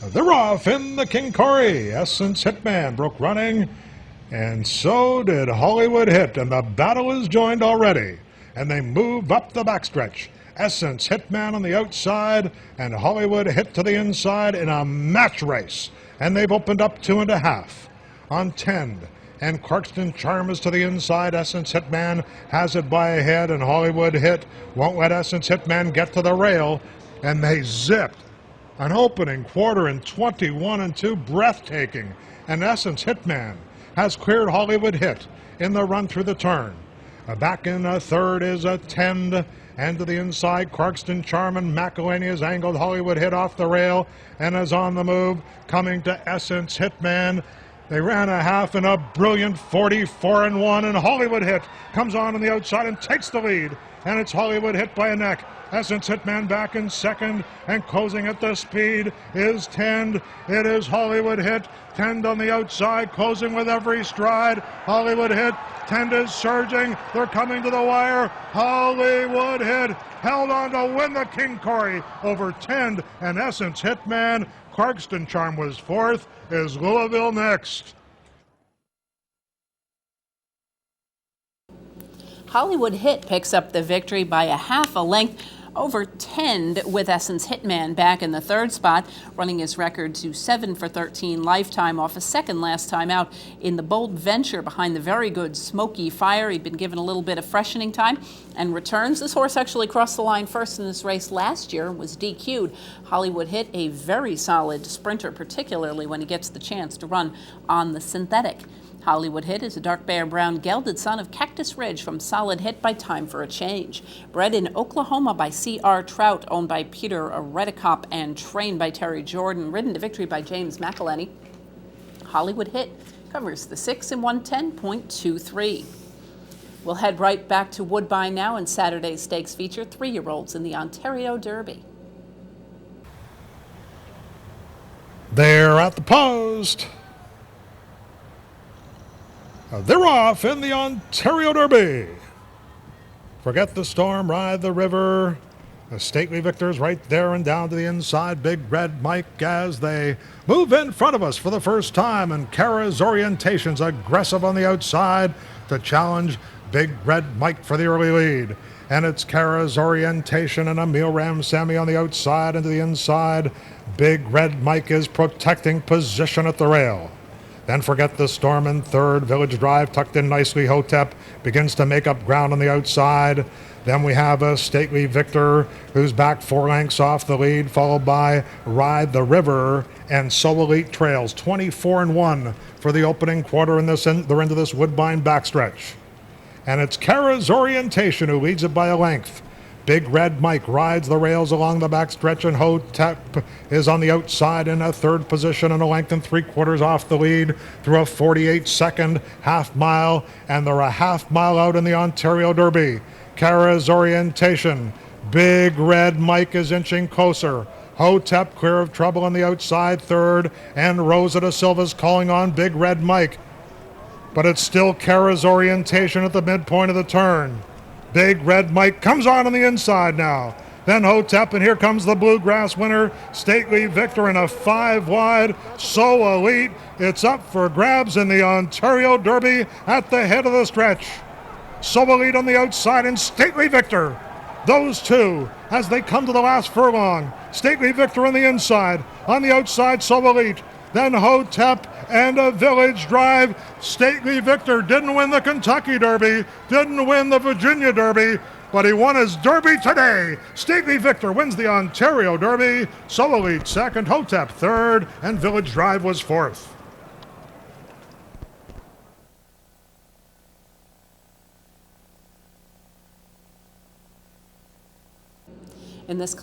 They're off in the King Corey. Essence Hitman broke running, and so did Hollywood Hit, and the battle is joined already. And they move up the backstretch. Essence Hitman on the outside, and Hollywood Hit to the inside in a match race. And they've opened up 2.5 on 10. And Clarkston Charm is to the inside. Essence Hitman has it by a head, and Hollywood Hit won't let Essence Hitman get to the rail. And they zipped an opening quarter in 21-2, breathtaking. And Essence Hitman has cleared Hollywood Hit in the run through the turn. Back in a third is a Tend, and to the inside, Clarkston Charm and McElhaney has angled Hollywood Hit off the rail and is on the move, coming to Essence Hitman. They ran a half in a brilliant 44-1, and Hollywood Hit comes on the outside and takes the lead, and it's Hollywood Hit by a neck. Essence Hitman back in second, and closing at the speed is Tend. It is Hollywood Hit. Tend on the outside, closing with every stride. Hollywood Hit. Tend is surging. They're coming to the wire. Hollywood Hit held on to win the King Corey over Tend and Essence Hitman. Clarkston Charm was fourth. Is Louisville next? Hollywood Hit picks up the victory by a half a length over 10 with Essence Hitman back in the third spot, running his record to 7 for 13 lifetime off a second last time out in the Bold Venture behind the very good Smoky Fire. He'd been given a little bit of freshening time and returns. This horse actually crossed the line first in this race last year and was DQ'd. Hollywood Hit, a very solid sprinter, particularly when he gets the chance to run on the synthetic. Hollywood Hit is a dark bear brown gelded son of Cactus Ridge from Solid Hit by Time for a Change. Bred in Oklahoma by C.R. Trout, owned by Peter Redekop and trained by Terry Jordan, ridden to victory by James McElhenney. Hollywood Hit covers the 6 in 110.23. We'll head right back to Woodbine now, and Saturday's stakes feature 3-year-olds in the Ontario Derby. They're at the post. They're off in the Ontario Derby. Forget the Storm, Ride the River. The Stately Victors right there and down to the inside. Big Red Mike as they move in front of us for the first time. And Kara's Orientation's aggressive on the outside to challenge Big Red Mike for the early lead. And it's Kara's Orientation and Emil Ramsamy on the outside and to the inside. Big Red Mike is protecting position at the rail. Then Forget the Storm in third. Village Drive tucked in nicely. Hotep begins to make up ground on the outside. Then we have a Stately Victor who's back 4 lengths off the lead, followed by Ride the River and So Elite Trails. 24-1 for the opening quarter in the end of this Woodbine backstretch. And it's Kara's Orientation who leads it by a length. Big Red Mike rides the rails along the backstretch, and Hotep is on the outside in a third position and a length and 3/4 off the lead through a 48-second half mile, and they're a half mile out in the Ontario Derby. Kara's Orientation. Big Red Mike is inching closer. Hotep clear of trouble on the outside third, and Rosa da Silva's calling on Big Red Mike. But it's still Kara's Orientation at the midpoint of the turn. Big Red Mike comes on the inside now. Then Hotep, and here comes the Bluegrass winner, Stately Victor, in a 5 wide. So Elite. It's up for grabs in the Ontario Derby at the head of the stretch. So Elite on the outside and Stately Victor. Those two as they come to the last furlong. Stately Victor on the inside. On the outside, So Elite. Then Hotep and a Village Drive. Stately Victor didn't win the Kentucky Derby, didn't win the Virginia Derby, but he won his Derby today. Stately Victor wins the Ontario Derby. So Elite second, Hotep third, and Village Drive was fourth. In this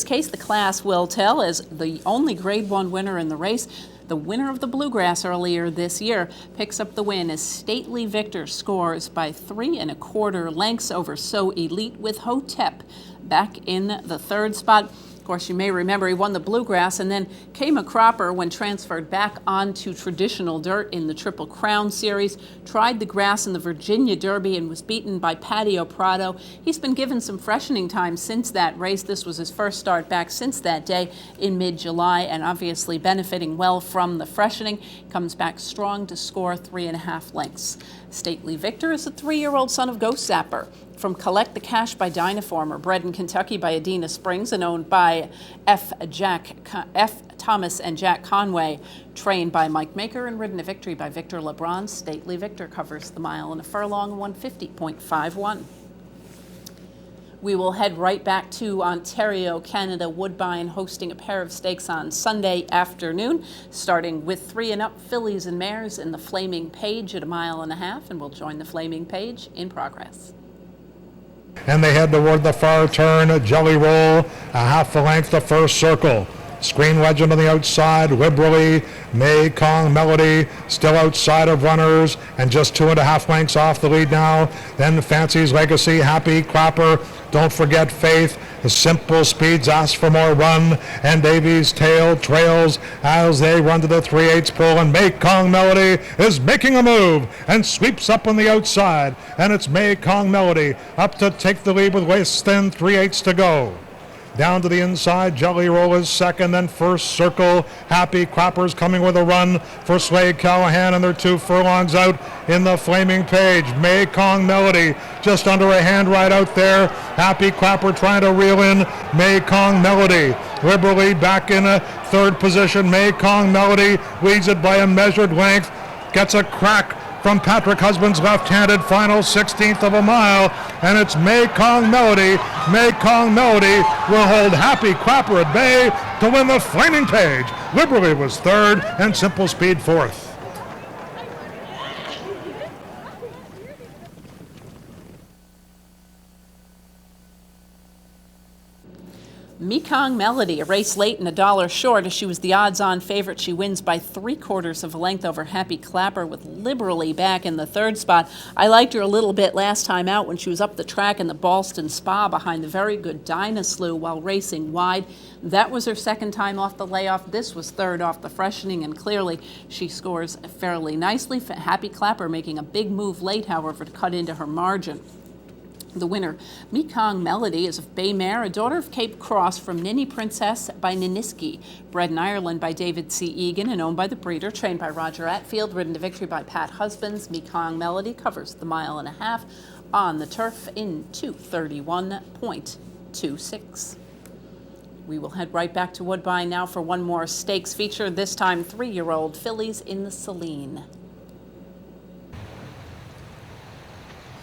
case, the class will tell as the only Grade 1 winner in the race. The winner of the Bluegrass earlier this year picks up the win as Stately Victor scores by 3 1/4 lengths over So Elite, with Hotep back in the third spot. Of course, you may remember he won the Bluegrass and then came a cropper when transferred back onto traditional dirt in the Triple Crown Series, tried the grass in the Virginia Derby and was beaten by Patio Prado. He's been given some freshening time since that race. This was his first start back since that day in mid-July, and obviously benefiting well from the freshening. Comes back strong to score 3 1/2 lengths. Stately Victor is a 3-year-old son of Ghost Zapper from Collect the Cash by Dynaformer, bred in Kentucky by Adena Springs and owned by F. Thomas and Jack Conway, trained by Mike Maker and ridden to victory by Victor LeBron. Stately Victor covers the mile in a furlong, 150.51. We will head right back to Ontario, Canada. Woodbine hosting a pair of stakes on Sunday afternoon, starting with 3 and up fillies and mares in the Flaming Page at 1.5 miles, and we'll join the Flaming Page in progress. And they head toward the far turn. Jelly Roll, a half a length the first circle. Screen Legend on the outside, liberally. May Kong Melody still outside of runners and just 2.5 lengths off the lead now. Then Fancy's Legacy, Happy Cropper. Don't forget Faith. The Simple Speeds Ask for More Run, and Davies Tail trails as they run to the 3/8 pull, and May Kong Melody is making a move and sweeps up on the outside, and it's May Kong Melody up to take the lead with less than 3/8 to go. Down to the inside, Jelly Roll is second, then First Circle. Happy Clapper's coming with a run for Slade Callahan, and they're 2 furlongs out in the Flaming Page. Maycong Melody just under a hand right out there. Happy Clapper trying to reel in Maycong Melody. Liberally back in a third position. Maycong Melody leads it by a measured length. Gets a crack from Patrick Husband's left-handed final 16th of a mile, and it's Maycong Melody. Maycong Melody will hold Happy Clapper at bay to win the Flaming Page. Liberally was third, and Simple Speed fourth. Mekong Melody, a race late and $1 short as she was the odds-on favorite. She wins by 3/4 of a length over Happy Clapper with Liberally back in the third spot. I liked her a little bit last time out when she was up the track in the Ballston Spa behind the very good Dinah Slew while racing wide. That was her second time off the layoff. This was third off the freshening, and clearly she scores fairly nicely. Happy Clapper making a big move late, however, to cut into her margin. The winner, Mekong Melody, is a bay mare, a daughter of Cape Cross from Ninny Princess by Niniski, bred in Ireland by David C. Egan and owned by the breeder, trained by Roger Atfield, ridden to victory by Pat Husbands. Mekong Melody covers the 1.5 miles on the turf in 2:31.26. We will head right back to Woodbine now for one more stakes feature, this time 3-year-old fillies in the Celine.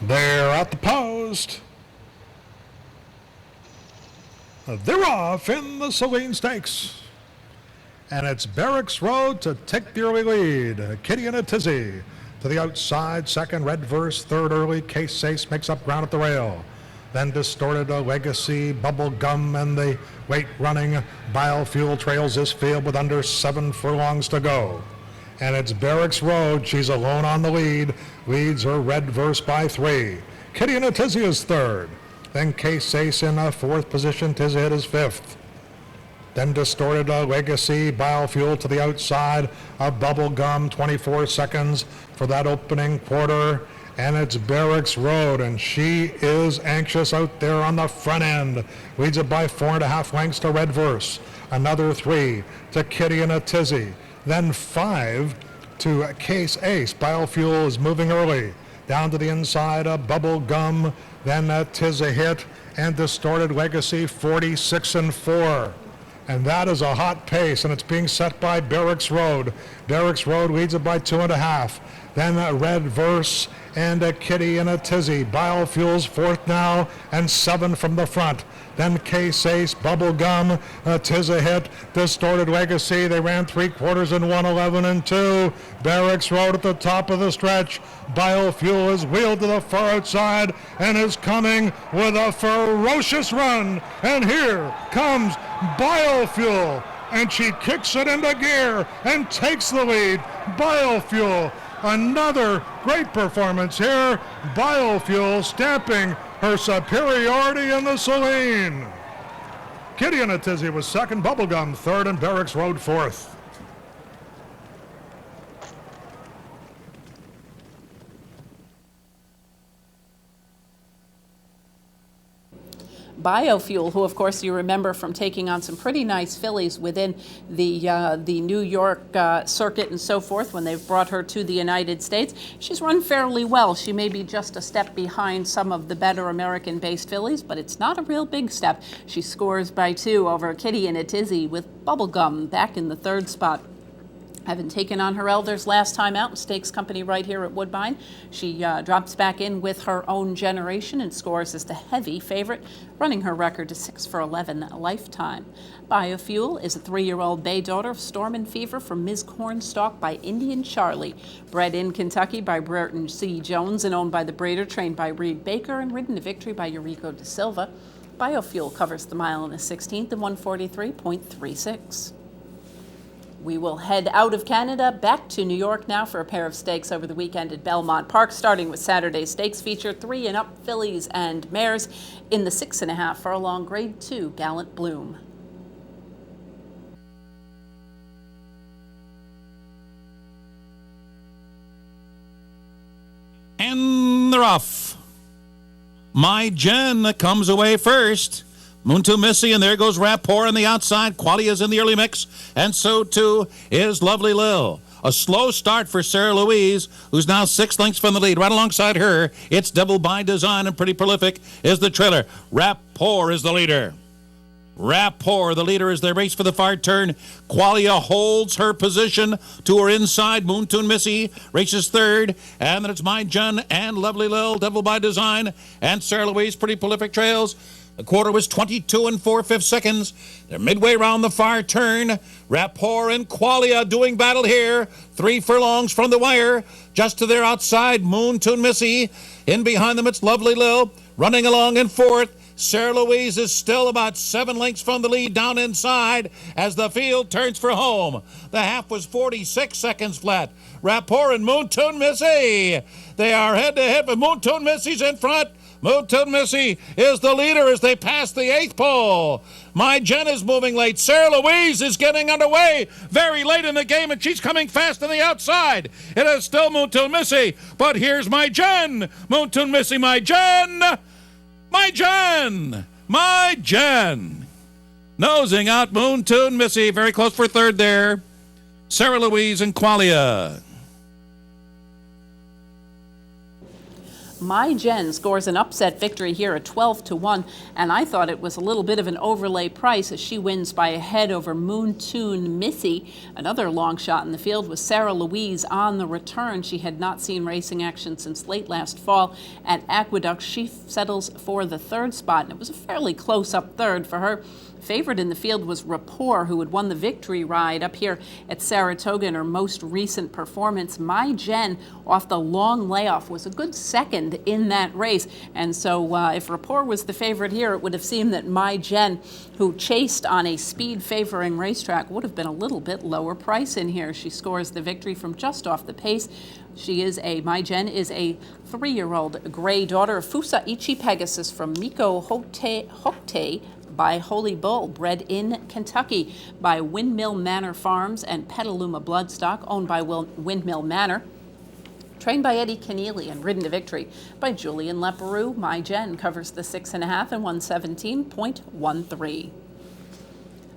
They're at the post. They're off in the Celine Stakes. And it's Barracks Road to take the early lead. Kitty and a Tizzy to the outside. Second, Red Verse. Third, early. Case Sace makes up ground at the rail. Then Distorted Legacy, Bubble Gum, and the late running Biofuel trails this field with under 7 furlongs to go. And it's Barracks Road. She's alone on the lead. Leads her Red Verse by 3. Kitty and a Tizzy is third. Then Case Ace in fourth position. Tizzy is fifth. Then Distorted Legacy, Biofuel to the outside of Bubble Gum. 24 seconds for that opening quarter. And it's Barracks Road, and she is anxious out there on the front end. Leads it by 4.5 lengths to Red Verse. Another 3 to Kitty and a Tizzy. Then 5 to Case Ace. Biofuel is moving early. Down to the inside of Bubble Gum. Then Tizzy hit and Distorted Legacy 46-4. And that is a hot pace, and it's being set by Barracks Road. Barracks Road leads it by 2.5. Then Red Verse and Kitty and a Tizzy. Biofuel's fourth now, and 7 from the front. Then Case Ace, Bubble Gum, Tizzy hit, Distorted Legacy. They ran 3/4 in 1:11-2. Barracks Road at the top of the stretch. Biofuel is wheeled to the far outside and is coming with a ferocious run. And here comes Biofuel, and she kicks it into gear and takes the lead. Biofuel, another great performance here. Biofuel stamping her superiority in the Celine. Kitty and a Tizzy was second, Bubblegum third, and Barracks Road fourth. Biofuel, who of course you remember from taking on some pretty nice fillies within the New York circuit and so forth when they've brought her to the United States. She's run fairly well. She may be just a step behind some of the better American-based fillies, but it's not a real big step. She scores by 2 over Kitty and a Tizzy with Bubblegum back in the third spot. Having taken on her elders last time out in Stakes Company right here at Woodbine, she drops back in with her own generation and scores as the heavy favorite, running her record to 6 for 11 lifetime. Biofuel is a 3-year-old bay daughter of Storm and Fever from Ms. Cornstalk by Indian Charlie, bred in Kentucky by Brereton C. Jones and owned by the breeder, trained by Reed Baker and ridden to victory by Eurico da Silva. Biofuel covers the 1:16 in 1:43.36. We will head out of Canada back to New York now for a pair of stakes over the weekend at Belmont Park, starting with Saturday's stakes feature, 3 and up fillies and mares in the 6.5 furlong Grade 2 Gallant Bloom. And they're off. My Jen comes away first. Moon to Missy, and there goes Rapport on the outside. Qualia's in the early mix, and so too is Lovely Lil. A slow start for Sarah Louise, who's now 6 lengths from the lead. Right alongside her, it's Devil by Design, and Pretty Prolific is the trailer. Rapport is the leader. Rapport, the leader, as they race for the far turn. Qualia holds her position to her inside. Moon Tune Missy races third. And then it's My Jun and Lovely Lil, Devil by Design, and Sarah Louise, Pretty Prolific trails. The quarter was 22 4/5 seconds. They're midway around the far turn. Rapport and Qualia doing battle here. 3 furlongs from the wire. Just to their outside, Moon Tune Missy. In behind them, it's Lovely Lil. Running along in fourth. Sarah Louise is still about 7 lengths from the lead down inside as the field turns for home. The half was 46 seconds flat. Rapport and Moon Tune Missy. They are head-to-head, but Moon Tune Missy's in front. Moon Tune Missy is the leader as they pass the 8th pole. My Jen is moving late. Sarah Louise is getting underway very late in the game, and she's coming fast on the outside. It is still Moon Tune Missy, but here's My Jen. Moon Tune Missy, My Jen. My Jen! My Jen! Nosing out Moon Tune Missy. Very close for third there. Sarah Louise and Qualia. My Jen scores an upset victory here at 12-1, and I thought it was a little bit of an overlay price as she wins by a head over Moon Tune Missy. Another long shot in the field was Sarah Louise on the return. She had not seen racing action since late last fall at Aqueduct. She settles for the third spot, and it was a fairly close-up third for her. Favorite in the field was Rapport, who had won the victory ride up here at Saratoga in her most recent performance. My Jen, off the long layoff, was a good second in that race. And so if Rapport was the favorite here, it would have seemed that My Jen, who chased on a speed-favoring racetrack, would have been a little bit lower price in here. She scores the victory from just off the pace. My Jen is a 3-year-old gray daughter of Fusa Ichi Pegasus from Miko Hote by Holy Bull, bred in Kentucky by Windmill Manor Farms and Petaluma Bloodstock, owned by Windmill Manor. Trained by Eddie Keneally and ridden to victory by Julian Leperoux, My Jen covers the 6.5 and 117.13.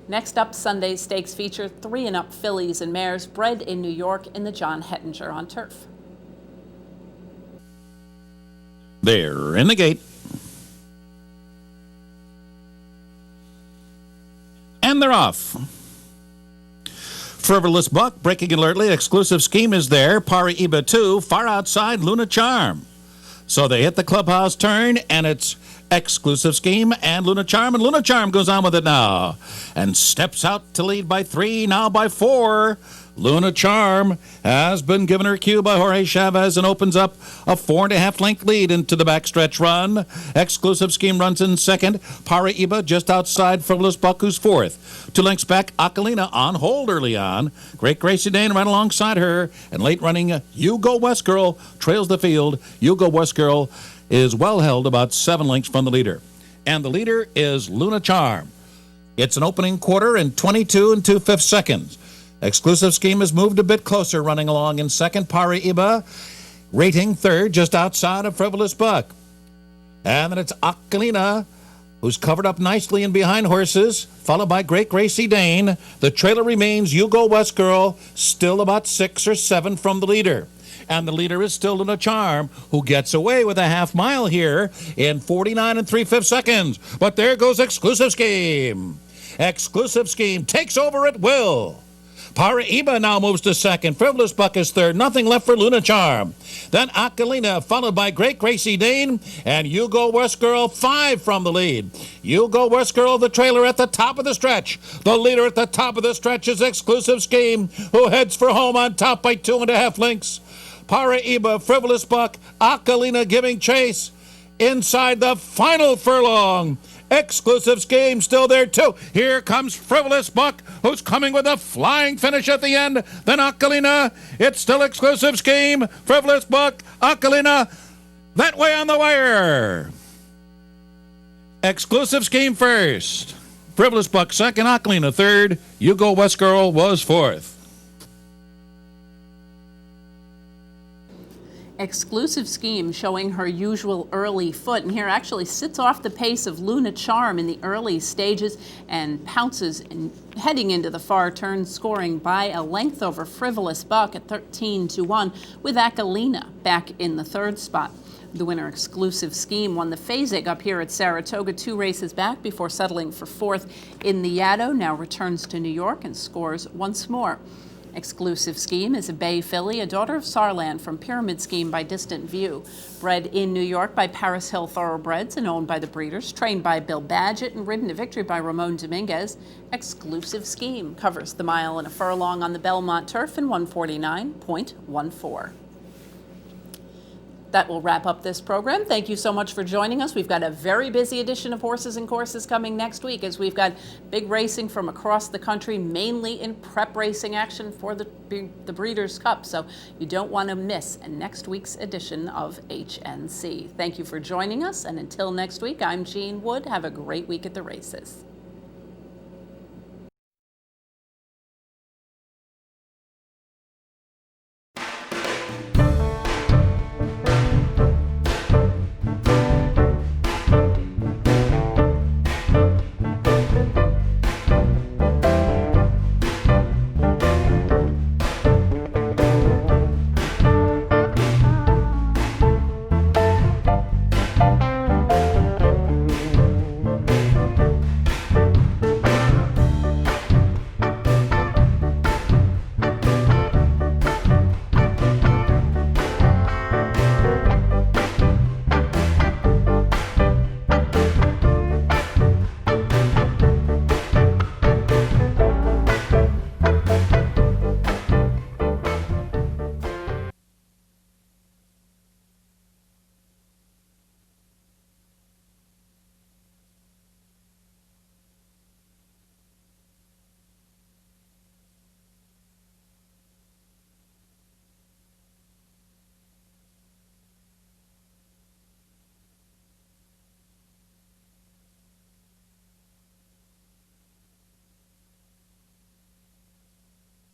Next up, Sunday's stakes feature 3 and up fillies and mares bred in New York in the John Hettinger on turf. They're in the gate. And they're off. Frivolous Buck, breaking alertly. Exclusive Scheme is there. Paraiba 2, far outside Luna Charm. So they hit the clubhouse turn, and it's Exclusive Scheme and Luna Charm. And Luna Charm goes on with it now and steps out to lead by 3, now by 4. Luna Charm has been given her cue by Jorge Chavez and opens up a 4.5 length lead into the backstretch run. Exclusive Scheme runs in second. Paraiba just outside Frivolous Buck, who's fourth. 2 lengths back, Acalina on hold early on. Great Gracie Dane right alongside her. And late running, You Go West Girl trails the field. You Go West Girl is well held about 7 lengths from the leader. And the leader is Luna Charm. It's an opening quarter in 22 2/5 seconds. Exclusive Scheme has moved a bit closer, running along in second. Paraiba rating third, just outside of Frivolous Buck. And then it's Acalina, who's covered up nicely in behind horses, followed by Great Gracie Dane. The trailer remains You Go West Girl, still about 6 or 7 from the leader. And the leader is still Luna Charm, who gets away with a half mile here in 49 3/5 seconds. But there goes Exclusive Scheme. Exclusive Scheme takes over at will. Paraiba now moves to second. Frivolous Buck is third. Nothing left for Luna Charm. Then Acalina, followed by Great Gracie Dane, and You Go West Girl, 5 from the lead. You Go West Girl, the trailer at the top of the stretch. The leader at the top of the stretch is Exclusive Scheme, who heads for home on top by 2.5 lengths. Paraiba, Frivolous Buck, Acalina giving chase inside the final furlong. Exclusive Scheme still there too. Here comes Frivolous Buck, who's coming with a flying finish at the end. Then Acalina. It's still Exclusive Scheme. Frivolous Buck, Acalina. That way on the wire. Exclusive Scheme first. Frivolous Buck second. Acalina third. You Go West Girl was fourth. Exclusive Scheme showing her usual early foot, and here actually sits off the pace of Luna Charm in the early stages and pounces and heading into the far turn, scoring by a length over Frivolous Buck at 13-1, with Akalina back in the third spot. The winner, Exclusive Scheme, won the Phasig up here at Saratoga 2 races back before settling for fourth in the Yaddo, now returns to New York and scores once more. Exclusive Scheme is a bay filly, a daughter of Sarland from Pyramid Scheme by Distant View. Bred in New York by Paris Hill Thoroughbreds and owned by the breeders, trained by Bill Badgett and ridden to victory by Ramon Dominguez. Exclusive Scheme covers the mile and a furlong on the Belmont turf in 149.14. That will wrap up this program. Thank you so much for joining us. We've got a very busy edition of Horses and Courses coming next week, as we've got big racing from across the country, mainly in prep racing action for the Breeders' Cup. So you don't want to miss next week's edition of HNC. Thank you for joining us, and until next week, I'm Jean Wood. Have a great week at the races.